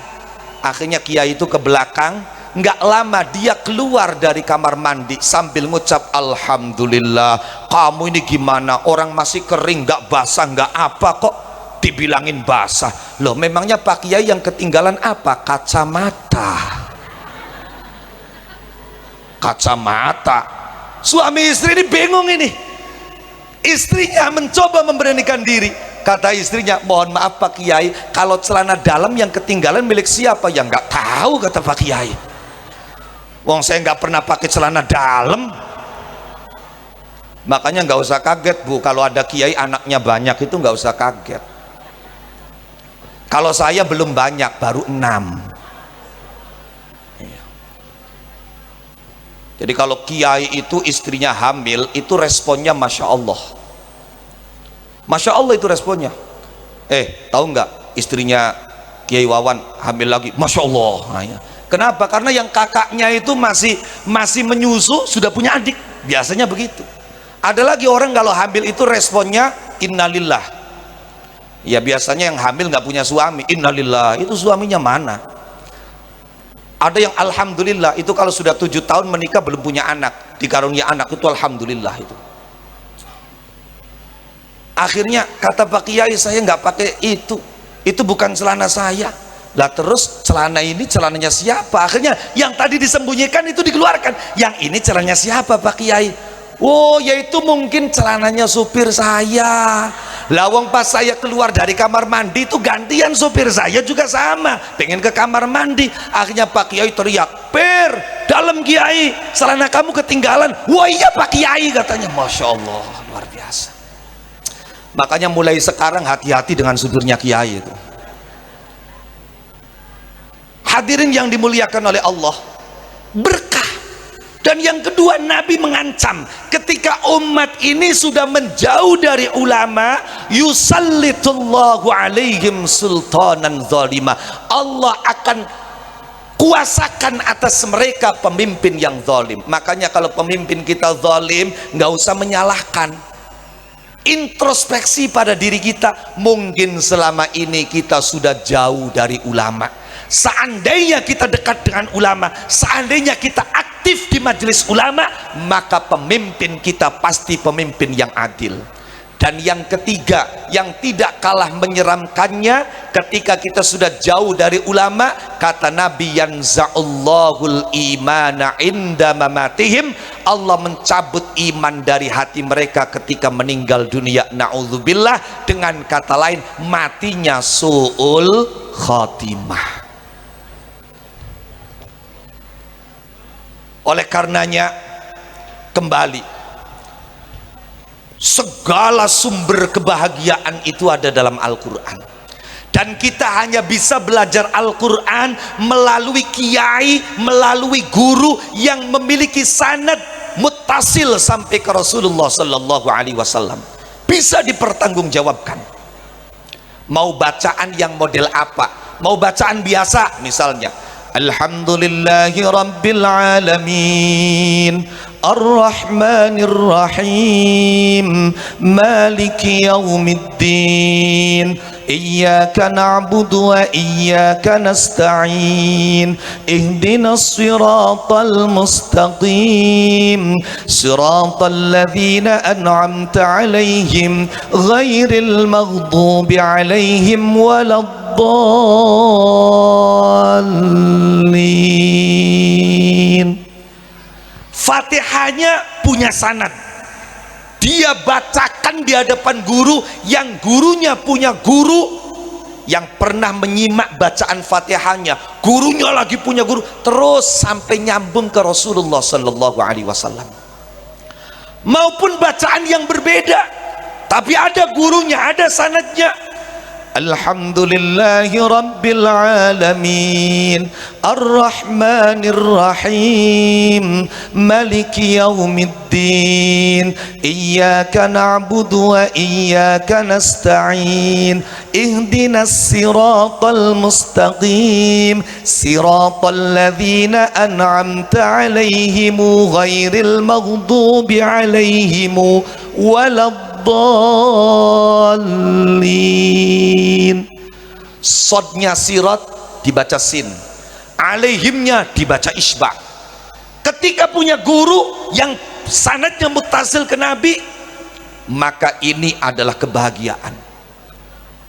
Akhirnya Kiai itu ke belakang. Nggak lama dia keluar dari kamar mandi sambil ngucap, Alhamdulillah. Kamu ini gimana, orang masih kering, nggak basah, nggak apa kok dibilangin basah. Loh memangnya Pak Kiai yang ketinggalan apa? Kacamata. Kacamata. Suami istri ini bingung ini. Istrinya mencoba memberanikan diri. Kata istrinya, mohon maaf Pak Kiai, kalau celana dalam yang ketinggalan milik siapa? Ya nggak tahu kata Pak Kiai. Wong saya nggak pernah pakai celana dalam. Makanya nggak usah kaget bu, kalau ada Kiai anaknya banyak itu nggak usah kaget. Kalau saya belum banyak, baru 6. Jadi kalau Kiai itu istrinya hamil, itu responnya Masya Allah. Masya Allah itu responnya. Tahu nggak istrinya Kiai Wawan hamil lagi? Masya Allah. Nah, ya. Kenapa? Karena yang kakaknya itu masih menyusu, sudah punya adik. Biasanya begitu. Ada lagi orang kalau hamil itu responnya innalillah. Ya biasanya yang hamil nggak punya suami, innalillah. Itu suaminya mana? Ada yang alhamdulillah, itu kalau sudah 7 tahun menikah belum punya anak, dikaruniai anak, itu alhamdulillah itu. Akhirnya kata Pak Kiai, saya nggak pakai itu bukan celana saya. Lah terus celana ini celananya siapa? Akhirnya yang tadi disembunyikan itu dikeluarkan. Yang ini celananya siapa Pak Kiai? Oh, yaitu mungkin celananya supir saya. Lawang pas saya keluar dari kamar mandi itu gantian supir saya juga sama, pengen ke kamar mandi. Akhirnya Pak Kiai teriak, "Per, dalam Kiai, celana kamu ketinggalan." Wah iya Pak Kiai katanya. Masya Allah, luar biasa. Makanya mulai sekarang hati-hati dengan supirnya Kiai itu. Hadirin yang dimuliakan oleh Allah, berkah. Dan yang kedua, Nabi mengancam ketika umat ini sudah menjauh dari ulama, yusallitullahu alaihim sultanan zalima, Allah akan kuasakan atas mereka pemimpin yang zalim. Makanya kalau pemimpin kita zalim, nggak usah menyalahkan, introspeksi pada diri kita. Mungkin selama ini kita sudah jauh dari ulama. Seandainya kita dekat dengan ulama, seandainya kita aktif di majelis ulama, maka pemimpin kita pasti pemimpin yang adil. Dan yang ketiga, yang tidak kalah menyeramkannya, ketika kita sudah jauh dari ulama, kata Nabi, yanza'ullahul imana inda mamatihim, Allah mencabut iman dari hati mereka ketika meninggal dunia, na'udzubillah. Dengan kata lain, matinya su'ul khatimah. Oleh karenanya, kembali, segala sumber kebahagiaan itu ada dalam Al-Quran. Dan kita hanya bisa belajar Al-Quran melalui kiai, melalui guru yang memiliki sanad muttasil sampai ke Rasulullah Sallallahu Alaihi Wasallam. Bisa dipertanggungjawabkan. Mau bacaan yang model apa? Mau bacaan biasa misalnya, Alhamdulillahi Rabbil Alamin, Ar-Rahmanir Rahim, Maliki Yawmiddin, Iyyaka na'budu wa iyyaka nasta'in, Ihdinas siratal mustaqim, Siratal ladzina an'amta 'alaihim, Ghairil maghdubi 'alaihim waladdallin. Fatihahnya punya sanad, dia bacakan di hadapan guru, yang gurunya punya guru yang pernah menyimak bacaan Fatihahnya, gurunya lagi punya guru, terus sampai nyambung ke Rasulullah Sallallahu Alaihi Wasallam. Maupun bacaan yang berbeda, tapi ada gurunya, ada sanadnya. Alhamdulillahi Rabbil Alamin, Ar-Rahmanir Rahim, Maliki Yawmiddin, Iyyaka na'budu wa iyyaka nasta'in, Ihdinas siratal mustaqim, Siratal ladzina an'amta 'alaihim, Ghairil maghdubi 'alaihim waladdallin. Sodnya sirat dibaca sin, alaihimnya dibaca isba. Ketika punya guru yang sanadnya muttasil ke Nabi, maka ini adalah kebahagiaan.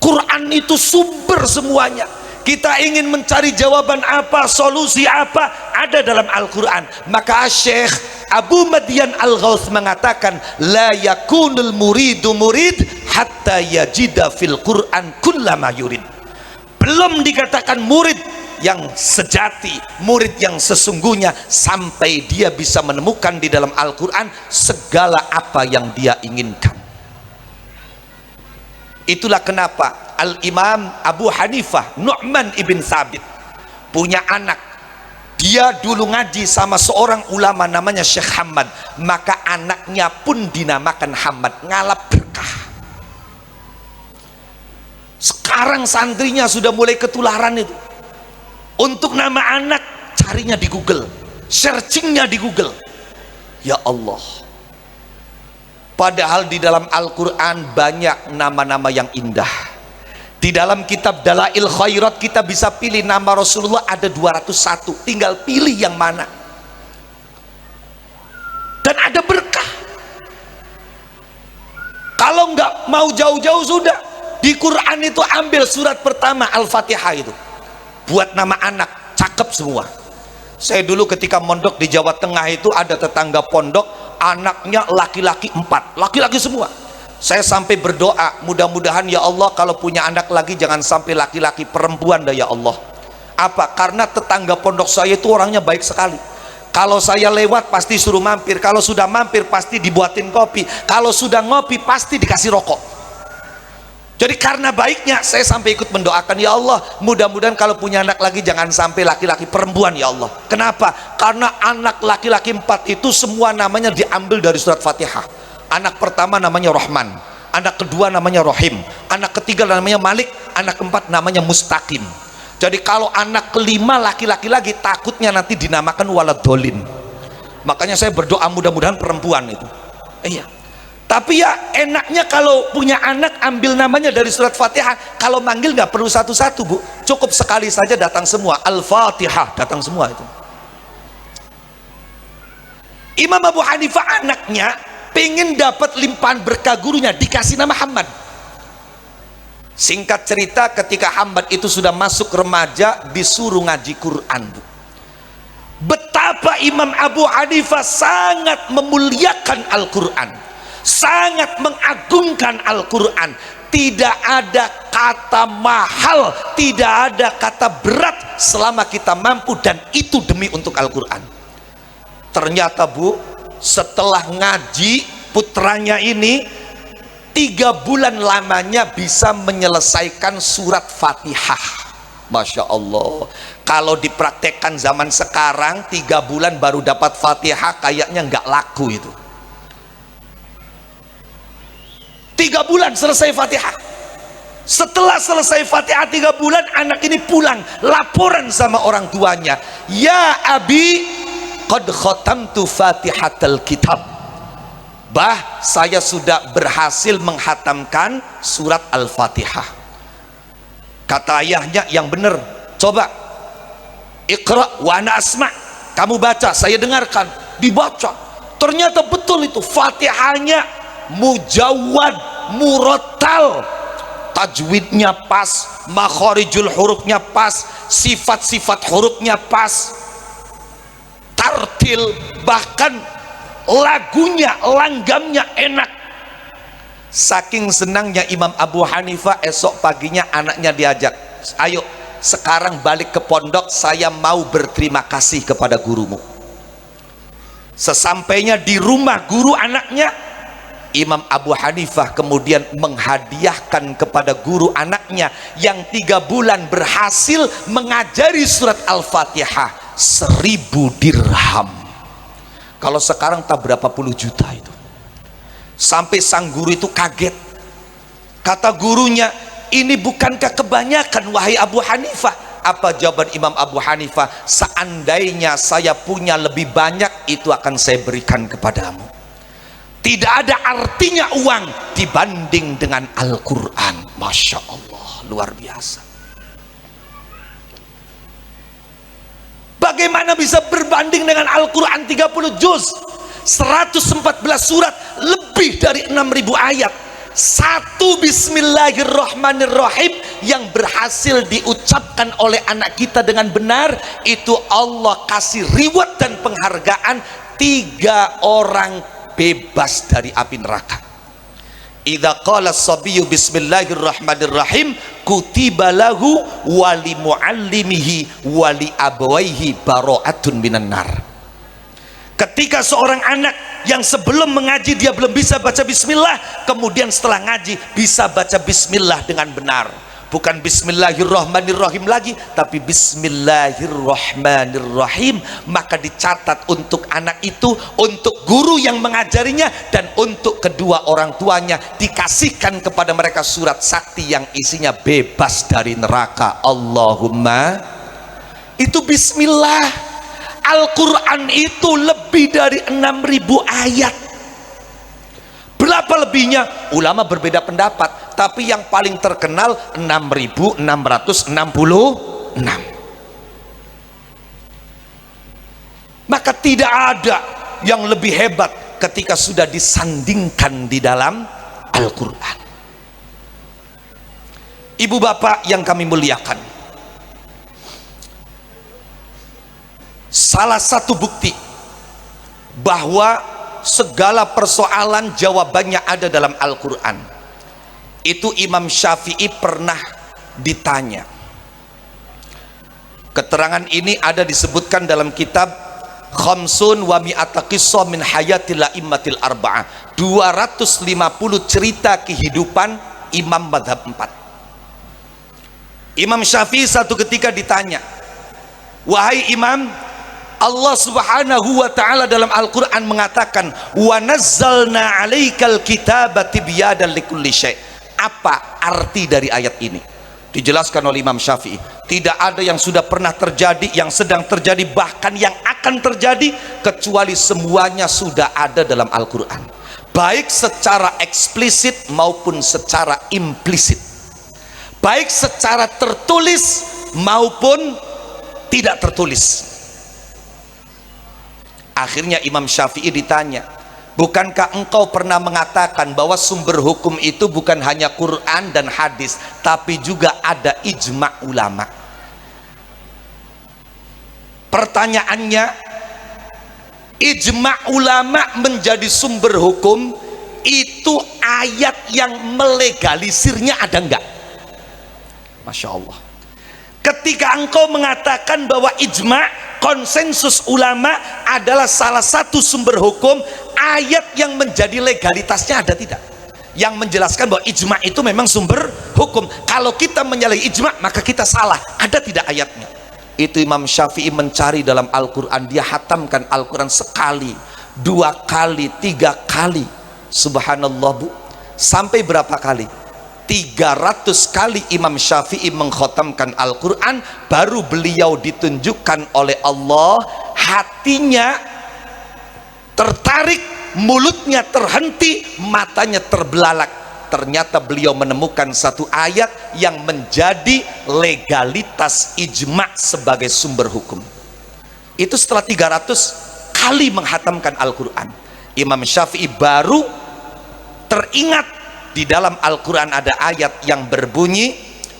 Quran itu sumber semuanya. Kita ingin mencari jawaban apa, solusi apa, ada dalam Al-Quran. Maka Syekh Abu Madian Al-Ghauth mengatakan, la yakunul muridu murid hatta yajida fil Quran kullama yurid. Belum dikatakan murid yang sejati, murid yang sesungguhnya, sampai dia bisa menemukan di dalam Al-Quran segala apa yang dia inginkan. Itulah kenapa Al-Imam Abu Hanifah Nu'man ibn Thabit punya anak, dia dulu ngaji sama seorang ulama namanya Syekh Hamad, maka anaknya pun dinamakan Hamad, ngalap berkah. Sekarang santrinya sudah mulai ketularan itu. Untuk nama anak, carinya di Google, searchingnya di Google. Ya Allah, padahal di dalam Al-Quran banyak nama-nama yang indah. Di dalam kitab Dalail Khairat kita bisa pilih nama Rasulullah ada 201, tinggal pilih yang mana. Dan ada berkah. Kalau nggak mau jauh-jauh sudah, di Quran itu ambil surat pertama Al-Fatihah itu. Buat nama anak, cakep semua. Saya dulu ketika mondok di Jawa Tengah itu ada tetangga pondok, anaknya laki-laki 4, laki-laki semua. Saya sampai berdoa, mudah-mudahan ya Allah kalau punya anak lagi jangan sampai laki-laki, perempuan dah ya Allah. Apa? Karena tetangga pondok saya itu orangnya baik sekali. Kalau saya lewat pasti suruh mampir, kalau sudah mampir pasti dibuatin kopi, kalau sudah ngopi pasti dikasih rokok. Jadi karena baiknya saya sampai ikut mendoakan, ya Allah mudah-mudahan kalau punya anak lagi jangan sampai laki-laki, perempuan ya Allah. Kenapa? Karena anak laki-laki 4 itu semua namanya diambil dari surat Fatihah. Anak pertama namanya Rahman, anak kedua namanya Rahim, anak ketiga namanya Malik, anak keempat namanya Mustaqim. Jadi kalau anak kelima laki-laki lagi, takutnya nanti dinamakan waladolin. Makanya saya berdoa mudah-mudahan perempuan itu. Iya. Tapi ya enaknya kalau punya anak ambil namanya dari surat Fatihah. Kalau manggil nggak perlu satu-satu, Bu, cukup sekali saja datang semua, Al-Fatihah, datang semua itu. Imam Abu Hanifah anaknya pengen dapat limpahan berkah gurunya, dikasih nama Hamad. Singkat cerita, ketika Hamad itu sudah masuk remaja, disuruh ngaji Quran, Bu. Betapa Imam Abu Hanifah sangat memuliakan Al-Quran, sangat mengagungkan Al-Quran. Tidak ada kata mahal, tidak ada kata berat selama kita mampu, dan itu demi untuk Al-Quran. Ternyata, Bu, setelah ngaji putranya ini 3 bulan lamanya bisa menyelesaikan surat Fatihah. Masya Allah. Kalau dipraktekkan zaman sekarang 3 bulan baru dapat Fatihah, kayaknya nggak laku itu. 3 bulan selesai Fatihah. Setelah selesai Fatihah 3 bulan, anak ini pulang laporan sama orang tuanya, ya abi qad khatamtu fatihatal kitab. Bah, saya sudah berhasil menghatamkan surat Al-Fatihah. Kata ayahnya, yang benar, coba Iqra wa ana asma', kamu baca, saya dengarkan. Dibaca, ternyata betul itu Fatihahnya mujawwad, murattal, tajwidnya pas, makharijul hurufnya pas, sifat-sifat hurufnya pas, tartil, bahkan lagunya, langgamnya enak. Saking senangnya Imam Abu Hanifah, esok paginya anaknya diajak, ayo sekarang balik ke pondok, saya mau berterima kasih kepada gurumu. Sesampainya di rumah guru anaknya, Imam Abu Hanifah kemudian menghadiahkan kepada guru anaknya yang 3 bulan berhasil mengajari surat Al-Fatihah 1000 dirham. Kalau sekarang tak berapa puluh juta itu. Sampai sang guru itu kaget. Kata gurunya, ini bukankah kebanyakan wahai Abu Hanifah? Apa jawaban Imam Abu Hanifah? Seandainya saya punya lebih banyak, itu akan saya berikan kepadamu. Tidak ada artinya uang dibanding dengan Al-Quran. Masya Allah, luar biasa. Bagaimana bisa berbanding dengan Al-Quran 30 juz, 114 surat, lebih dari 6.000 ayat. Satu Bismillahirrahmanirrahim yang berhasil diucapkan oleh anak kita dengan benar, itu Allah kasih reward dan penghargaan 3 orang bebas dari api neraka. Idza qala as-sabiyyu bismillahirrahmanirrahim kutiba lahu wa li muallimihi wa li abawaihi bara'atun minan nar. Ketika seorang anak yang sebelum mengaji dia belum bisa baca bismillah, kemudian setelah ngaji bisa baca bismillah dengan benar, bukan bismillahirrahmanirrahim lagi, tapi bismillahirrahmanirrahim, maka dicatat untuk anak itu, untuk guru yang mengajarinya, dan untuk kedua orang tuanya, dikasihkan kepada mereka surat sakti yang isinya bebas dari neraka. Allahumma, itu bismillah. Al-Quran itu lebih dari 6.000 ayat. Berapa lebihnya? Ulama berbeda pendapat, tapi yang paling terkenal 6.666. Maka tidak ada yang lebih hebat ketika sudah disandingkan di dalam Al-Quran. Ibu bapak yang kami muliakan, salah satu bukti bahwa segala persoalan jawabannya ada dalam Al-Quran. Itu Imam Syafi'i pernah ditanya. Keterangan ini ada disebutkan dalam kitab Khamsun wa mi'ata qissah min hayatil a'immatil arba'ah, 250 cerita kehidupan imam madhab 4. Imam Syafi'i satu ketika ditanya, wahai imam, Allah subhanahu wa ta'ala dalam Al-Quran mengatakan, wa nazzalna alaikal kitaba tibyadan likulli syai'. Apa arti dari ayat ini? Dijelaskan oleh Imam Syafi'i, tidak ada yang sudah pernah terjadi, yang sedang terjadi, bahkan yang akan terjadi, kecuali semuanya sudah ada dalam Al-Quran, baik secara eksplisit maupun secara implisit, baik secara tertulis maupun tidak tertulis. Akhirnya Imam Syafi'i ditanya, bukankah engkau pernah mengatakan bahwa sumber hukum itu bukan hanya Quran dan hadis, tapi juga ada ijma' ulama? Pertanyaannya, ijma' ulama menjadi sumber hukum, itu ayat yang melegalisirnya ada enggak? Masya Allah. Ketika engkau mengatakan bahwa ijma', konsensus ulama adalah salah satu sumber hukum, ayat yang menjadi legalitasnya ada tidak? Yang menjelaskan bahwa ijma' itu memang sumber hukum. Kalau kita menyalahi ijma', maka kita salah. Ada tidak ayatnya? Itu Imam Syafi'i mencari dalam Al-Quran. Dia hatamkan Al-Quran sekali, 2 kali, 3 kali. Subhanallah bu, sampai berapa kali? 300 kali Imam Syafi'i mengkhatamkan Al-Quran, baru beliau ditunjukkan oleh Allah, hatinya tertarik, mulutnya terhenti, matanya terbelalak. Ternyata beliau menemukan satu ayat yang menjadi legalitas ijma' sebagai sumber hukum. Itu setelah 300 kali menghatamkan Al-Quran, Imam Syafi'i baru teringat di dalam Al-Quran ada ayat yang berbunyi,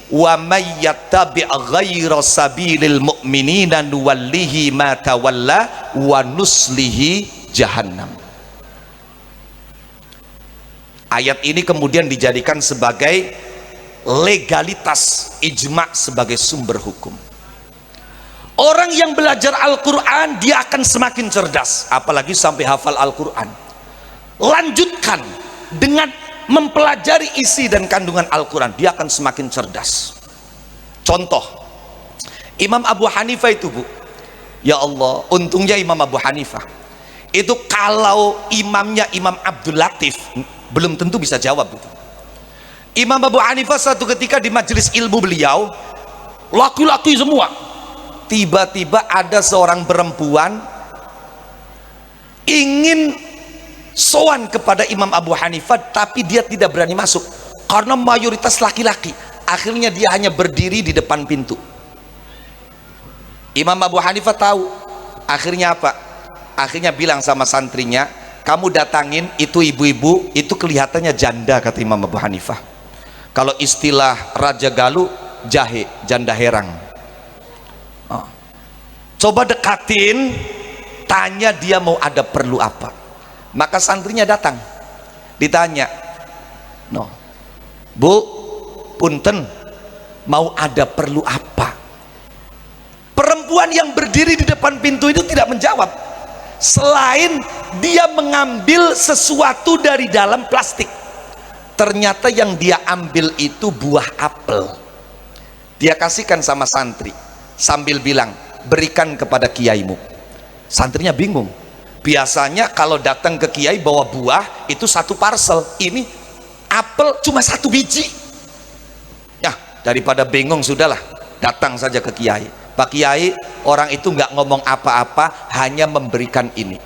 wa may yattabi' ghaira sabilil mu'minina nuwallihi ma tawalla wa nuslihi jahannam. Ayat ini kemudian dijadikan sebagai legalitas ijma' sebagai sumber hukum. Orang yang belajar Al-Quran dia akan semakin cerdas, apalagi sampai hafal Al-Quran. Lanjutkan dengan mempelajari isi dan kandungan Al-Quran, dia akan semakin cerdas. Contoh, Imam Abu Hanifah itu bu, ya Allah, untungnya Imam Abu Hanifah itu kalau imamnya Imam Abdul Latif belum tentu bisa jawab gitu. Imam Abu Hanifah satu ketika di majelis ilmu beliau, laki-laki semua, tiba-tiba ada seorang perempuan ingin sowan kepada Imam Abu Hanifah, tapi dia tidak berani masuk karena mayoritas laki-laki. Akhirnya dia hanya berdiri di depan pintu. Imam Abu Hanifah tahu. Akhirnya apa? Akhirnya bilang sama santrinya, kamu datangin itu ibu-ibu, itu kelihatannya janda, kata Imam Abu Hanifah. Kalau istilah Raja Galuh, jahe, janda herang. Coba dekatin, tanya dia mau ada perlu apa. Maka santrinya datang, ditanya, no, bu, punten, mau ada perlu apa? Perempuan yang berdiri di depan pintu itu tidak menjawab, selain dia mengambil sesuatu dari dalam plastik. Ternyata yang dia ambil itu buah apel. Dia kasihkan sama santri sambil bilang, berikan kepada kiaimu. Santrinya bingung. Biasanya kalau datang ke kiai bawa buah itu 1 parcel, ini apel cuma 1 biji. Ya, daripada bingung sudahlah, datang saja ke kiai. Pak Kiai, orang itu nggak ngomong apa-apa, hanya memberikan ini.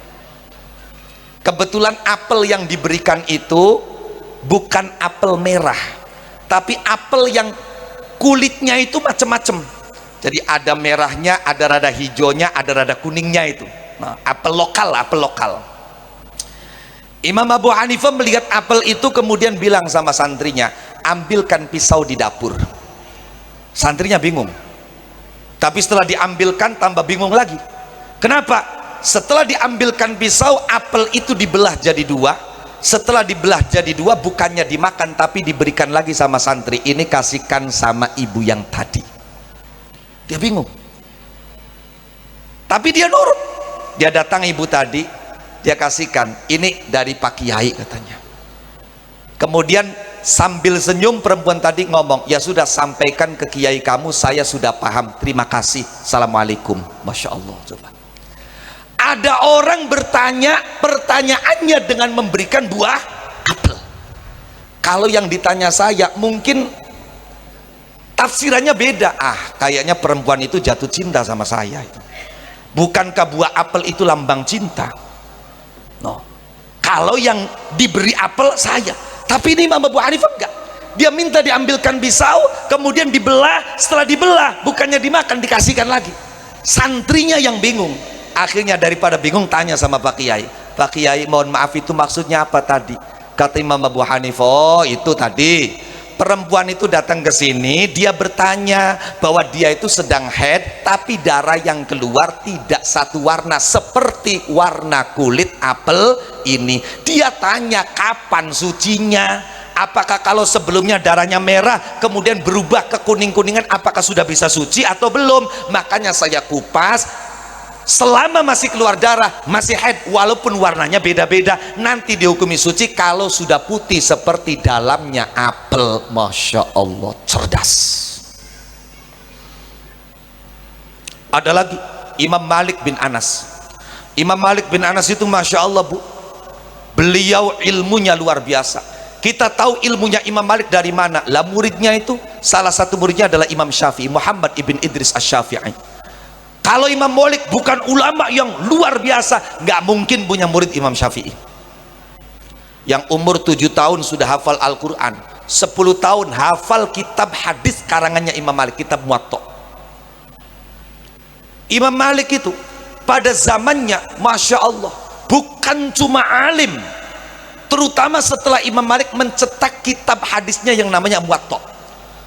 Kebetulan apel yang diberikan itu bukan apel merah, tapi apel yang kulitnya itu macam-macam. Jadi ada merahnya, ada rada hijaunya, ada rada kuningnya itu. Nah, apel lokal. Imam Abu Hanifah melihat apel itu kemudian bilang sama santrinya, ambilkan pisau di dapur. Santrinya bingung, tapi setelah diambilkan tambah bingung lagi. Kenapa? setelah diambilkan pisau, apel itu dibelah jadi dua. Setelah dibelah jadi dua, bukannya dimakan tapi diberikan lagi sama santri, ini kasihkan sama ibu yang tadi. Dia bingung, tapi dia nurut. Dia datang ibu tadi, dia kasihkan, ini dari Pak Kiai katanya. Kemudian sambil senyum perempuan tadi ngomong, ya sudah, sampaikan ke kiai kamu, saya sudah paham, terima kasih, assalamualaikum. Masya Allah. Coba ada orang bertanya pertanyaannya dengan memberikan buah apel. Kalau yang ditanya saya mungkin tafsirannya beda. Kayaknya perempuan itu jatuh cinta sama saya itu. Bukankah buah apel itu lambang cinta? No. Kalau yang diberi apel saya. Tapi ini Imam Abu Hanifah enggak. Dia minta diambilkan pisau, kemudian dibelah. Setelah dibelah, bukannya dimakan, dikasihkan lagi. Santrinya yang bingung. Akhirnya daripada bingung, tanya sama Pak Kiai. Pak Kiai, mohon maaf, itu maksudnya apa tadi? Kata Imam Abu Hanifah, oh itu tadi perempuan itu datang ke sini, dia bertanya bahwa dia itu sedang haid, tapi darah yang keluar tidak satu warna seperti warna kulit apel ini. Dia tanya kapan sucinya, apakah kalau sebelumnya darahnya merah kemudian berubah ke kuning-kuningan, apakah sudah bisa suci atau belum? Makanya saya kupas, selama masih keluar darah, masih haid, walaupun warnanya beda-beda, nanti dihukumi suci kalau sudah putih seperti dalamnya apel. Masya Allah, cerdas. Ada lagi Imam Malik bin Anas. Imam Malik bin Anas itu Masya Allah, Bu, beliau ilmunya luar biasa. Kita tahu ilmunya Imam Malik dari mana? Lah, muridnya itu, salah satu muridnya adalah Imam Syafi'i, Muhammad ibn Idris Asy-Syafi'i. Kalau Imam Malik bukan ulama yang luar biasa, nggak mungkin punya murid Imam Syafi'i. Yang umur 7 tahun sudah hafal Al-Quran, 10 tahun hafal kitab hadis karangannya Imam Malik, kitab Muwatta. Imam Malik itu pada zamannya Masya Allah bukan cuma alim, terutama setelah Imam Malik mencetak kitab hadisnya yang namanya Muwatta.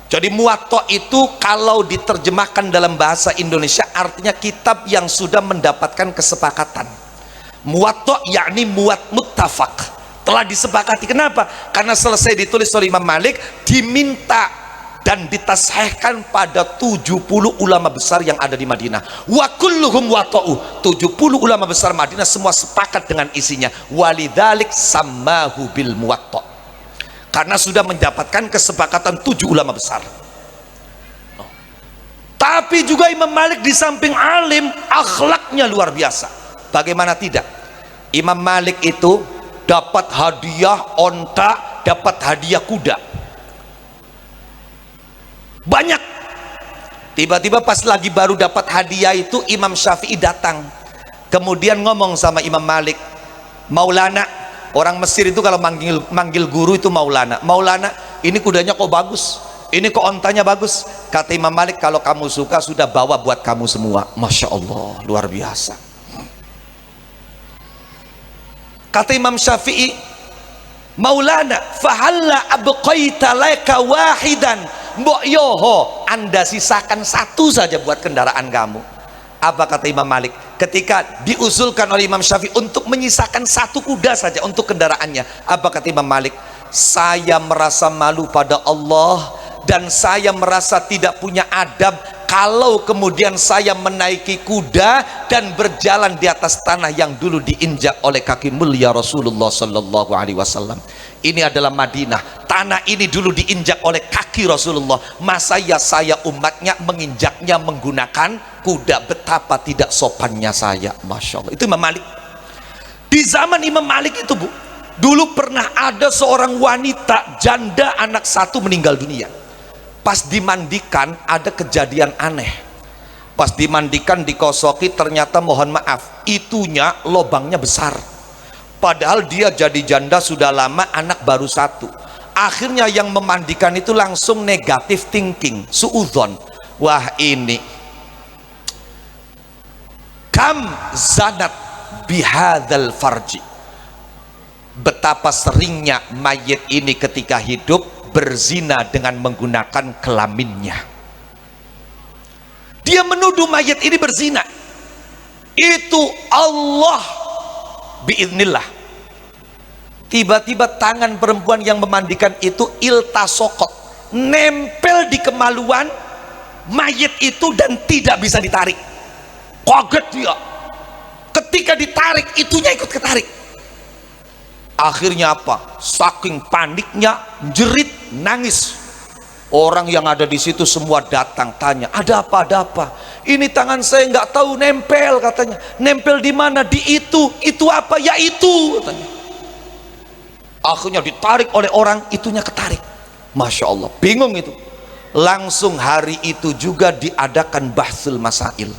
Jadi Muwatta itu kalau diterjemahkan dalam bahasa Indonesia artinya kitab yang sudah mendapatkan kesepakatan. Muwatta yakni muttafaq, telah disepakati. Kenapa? Karena selesai ditulis oleh Imam Malik, diminta dan ditashihkan pada 70 ulama besar yang ada di Madinah. Wa kulluhum wata'u, 70 ulama besar Madinah semua sepakat dengan isinya. Walidzalik sammahu bil Muwatta, karena sudah mendapatkan kesepakatan 7 ulama besar. Tapi juga Imam Malik di samping alim, akhlaknya luar biasa. Bagaimana tidak? Imam Malik itu dapat hadiah onta, dapat hadiah kuda banyak. Tiba-tiba pas lagi baru dapat hadiah itu, Imam Syafi'i datang, kemudian ngomong sama Imam Malik, Maulana. Orang Mesir itu kalau manggil guru itu Maulana. Maulana, ini kudanya kok bagus, ini kok ontanya bagus. Kata Imam Malik, kalau kamu suka sudah bawa buat kamu semua. Masya Allah, luar biasa. Kata Imam Syafi'i, Maulana, fahalla abqaita laka wahidan, mbok yoho, anda sisakan satu saja buat kendaraan kamu. Apa kata Imam Malik ketika diusulkan oleh Imam Syafi'i untuk menyisakan satu kuda saja untuk kendaraannya? Apa kata Imam Malik? Saya merasa malu pada Allah dan saya merasa tidak punya adab kalau kemudian saya menaiki kuda dan berjalan di atas tanah yang dulu diinjak oleh kaki mulia Rasulullah Sallallahu Alaihi Wasallam. Ini adalah Madinah, tanah ini dulu diinjak oleh kaki Rasulullah. Masa ya saya umatnya menginjaknya menggunakan kuda? Betapa tidak sopannya saya. Masya Allah. Itu Imam Malik. Di zaman Imam Malik itu, Bu, dulu pernah ada seorang wanita janda anak satu meninggal dunia. Pas dimandikan ada kejadian aneh. Pas dimandikan dikosoki, ternyata mohon maaf, itunya lobangnya besar. Padahal dia jadi janda sudah lama, anak baru satu. Akhirnya yang memandikan itu langsung negatif thinking, suudzon. Wah, ini kam zanat bihadzal farji, betapa seringnya mayit ini ketika hidup berzina dengan menggunakan kelaminnya. Dia menuduh mayit ini berzina. itu Allah biiznillah. Tiba-tiba tangan perempuan yang memandikan itu iltasokot, nempel di kemaluan mayit itu dan tidak bisa ditarik. Kaget dia, ketika ditarik itunya ikut ketarik. Akhirnya apa? Saking paniknya jerit, nangis. Orang yang ada di situ semua datang tanya, ada apa, ada apa? Ini tangan saya nggak tahu nempel, katanya. Nempel di mana? Di itu apa? Ya itu, katanya. Akhirnya ditarik oleh orang, itunya ketarik. Masya Allah, bingung itu. Langsung hari itu juga diadakan bahsul masail.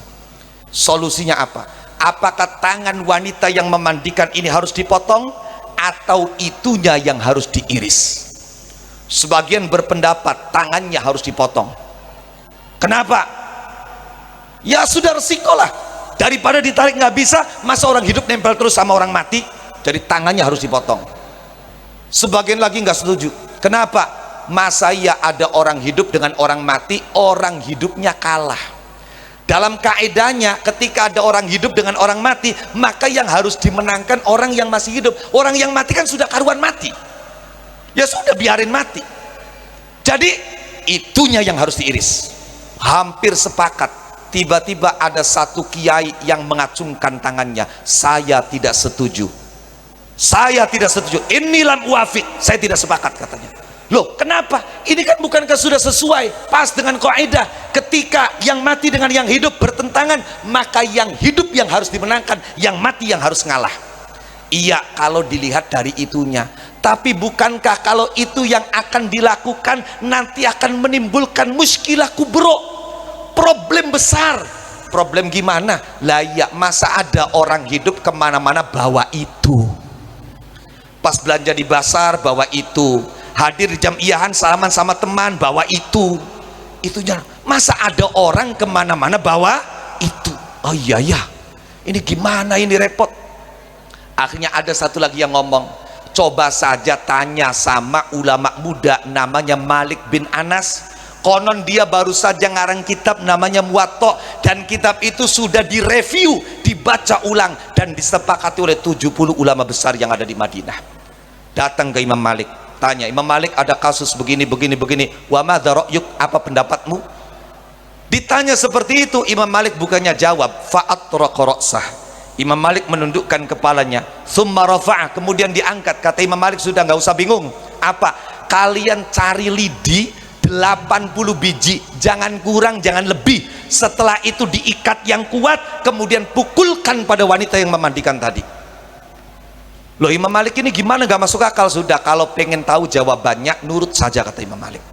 Solusinya apa? Apakah tangan wanita yang memandikan ini harus dipotong atau itunya yang harus diiris? Sebagian berpendapat tangannya harus dipotong. Kenapa? Ya sudah resiko lah, daripada ditarik nggak bisa, masa orang hidup nempel terus sama orang mati. Jadi tangannya harus dipotong. Sebagian lagi nggak setuju. Kenapa? Masa ya ada orang hidup dengan orang mati, orang hidupnya kalah. Dalam kaedahnya ketika ada orang hidup dengan orang mati, maka yang harus dimenangkan orang yang masih hidup. Orang yang mati kan sudah karuan mati, ya sudah biarin mati. Jadi itunya yang harus diiris. Hampir sepakat. Tiba-tiba ada satu kiai yang mengacungkan tangannya, saya tidak setuju, saya tidak setuju, ini lam uafik, saya tidak sepakat, katanya. Loh kenapa? Ini kan bukankah sudah sesuai pas dengan kaidah, ketika yang mati dengan yang hidup bertentangan, maka yang hidup yang harus dimenangkan, yang mati yang harus ngalah. Iya kalau dilihat dari itunya, tapi bukankah kalau itu yang akan dilakukan nanti akan menimbulkan muskilah kubro, problem besar. Problem gimana? Lah ya, masa ada orang hidup kemana-mana bawa itu, pas belanja di pasar bawa itu, hadir di jamiahan salaman sama teman bawa itunya. Masa ada orang kemana-mana bawa itu? Oh iya ya, ini gimana, ini repot. Akhirnya ada satu lagi yang ngomong, coba saja tanya sama ulama muda namanya Malik bin Anas. Konon dia baru saja ngarang kitab namanya Muwatta, dan kitab itu sudah direview, dibaca ulang dan disepakati oleh 70 ulama besar yang ada di Madinah. Datang ke Imam Malik, tanya, Imam Malik ada kasus begini begini begini, wa madza ra'yuk, apa pendapatmu? Ditanya seperti itu, Imam Malik bukannya jawab, fa'atraqa ra'sah. Imam Malik menundukkan kepalanya, summa rafa'a, kemudian diangkat. Kata Imam Malik, sudah nggak usah bingung. Apa? Kalian cari lidi 80 biji, jangan kurang jangan lebih. Setelah itu diikat yang kuat, kemudian pukulkan pada wanita yang memandikan tadi. Loh Imam Malik ini gimana, gak masuk akal. Sudah, kalau pengen tahu jawabannya nurut saja, kata Imam Malik.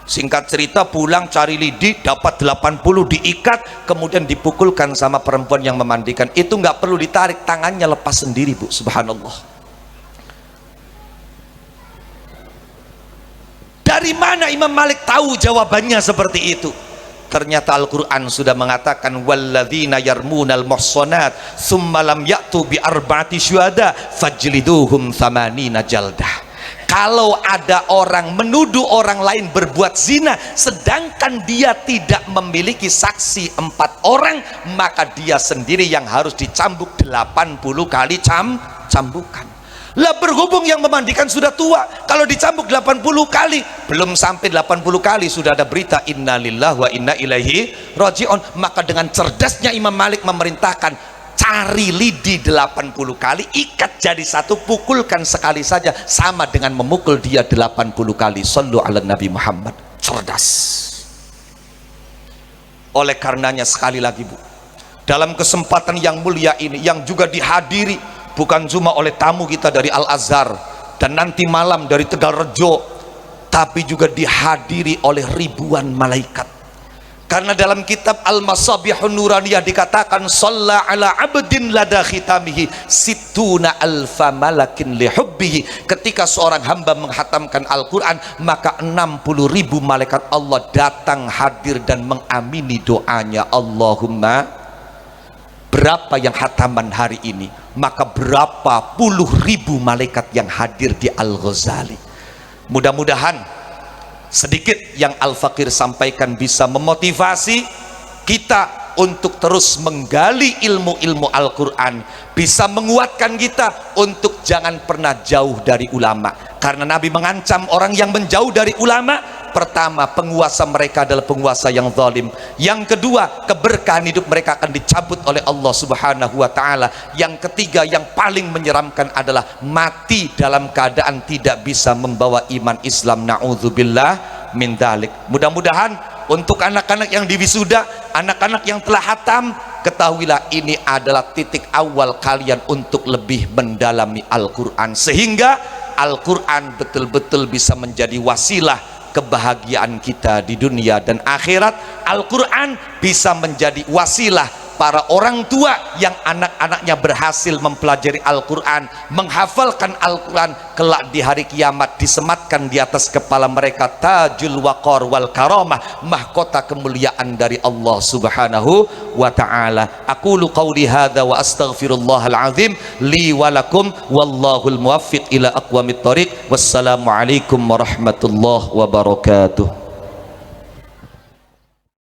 Singkat cerita, pulang cari lidi, dapat 80 diikat, kemudian dipukulkan sama perempuan yang memandikan. Itu nggak perlu ditarik, tangannya lepas sendiri, Bu. Subhanallah. Dari mana Imam Malik tahu jawabannya seperti itu? Ternyata Al-Quran sudah mengatakan, walladzina yarmunal muhsanat tsumma lam ya'tu bi arba'ati syuhada fajliduhum thamanina jaldah. Kalau ada orang menuduh orang lain berbuat zina sedangkan dia tidak memiliki saksi 4 orang, maka dia sendiri yang harus dicambuk 80 kali cambukan. Lah berhubung yang memandikan sudah tua, kalau dicambuk 80 kali, belum sampai 80 kali sudah ada berita innalillahi wa inna ilaihi raji'un. Maka dengan cerdasnya Imam Malik memerintahkan, cari lidi 80 kali, ikat jadi satu, pukulkan sekali saja, sama dengan memukul dia 80 kali. Sallu ala Nabi Muhammad. Cerdas. Oleh karenanya sekali lagi, Bu, dalam kesempatan yang mulia ini, yang juga dihadiri bukan cuma oleh tamu kita dari Al-Azhar dan nanti malam dari Tegalrejo, tapi juga dihadiri oleh ribuan malaikat. Karena dalam kitab Al-Masabihun Nuraniyah dikatakan, shalla ala abdin lada khitamihi situna alfa malakin lihubbihi. Ketika seorang hamba menghatamkan Al-Quran, maka 60.000 malaikat Allah datang hadir dan mengamini doanya. Allahumma, berapa yang hataman hari ini, maka berapa puluh ribu malaikat yang hadir di Al-Ghazali. Mudah-mudahan sedikit yang Al-Fakir sampaikan bisa memotivasi kita untuk terus menggali ilmu-ilmu Al-Quran, bisa menguatkan kita untuk jangan pernah jauh dari ulama. Karena Nabi mengancam orang yang menjauh dari ulama, pertama, penguasa mereka adalah penguasa yang zalim. Yang kedua, keberkahan hidup mereka akan dicabut oleh Allah Subhanahu wa Ta'ala. Yang ketiga, yang paling menyeramkan adalah mati dalam keadaan tidak bisa membawa iman Islam. Na'udzubillah min dzalik. Mudah-mudahan untuk anak-anak yang diwisuda, anak-anak yang telah hatam, ketahuilah ini adalah titik awal kalian untuk lebih mendalami Al-Quran, sehingga Al-Quran betul-betul bisa menjadi wasilah kebahagiaan kita di dunia dan akhirat. Al-Quran bisa menjadi wasilah para orang tua yang anak-anaknya berhasil mempelajari Al-Quran, menghafalkan Al-Quran, kelak di hari kiamat disematkan di atas kepala mereka tajul waqar wal karamah, mahkota kemuliaan dari Allah Subhanahu wa Ta'ala. Aqulu qawli hadza wa astaghfirullahal azim li wa lakum wallahul muwaffiq ila aqwamit thoriq. Wassalamu alaikum warahmatullahi wabarakatuh.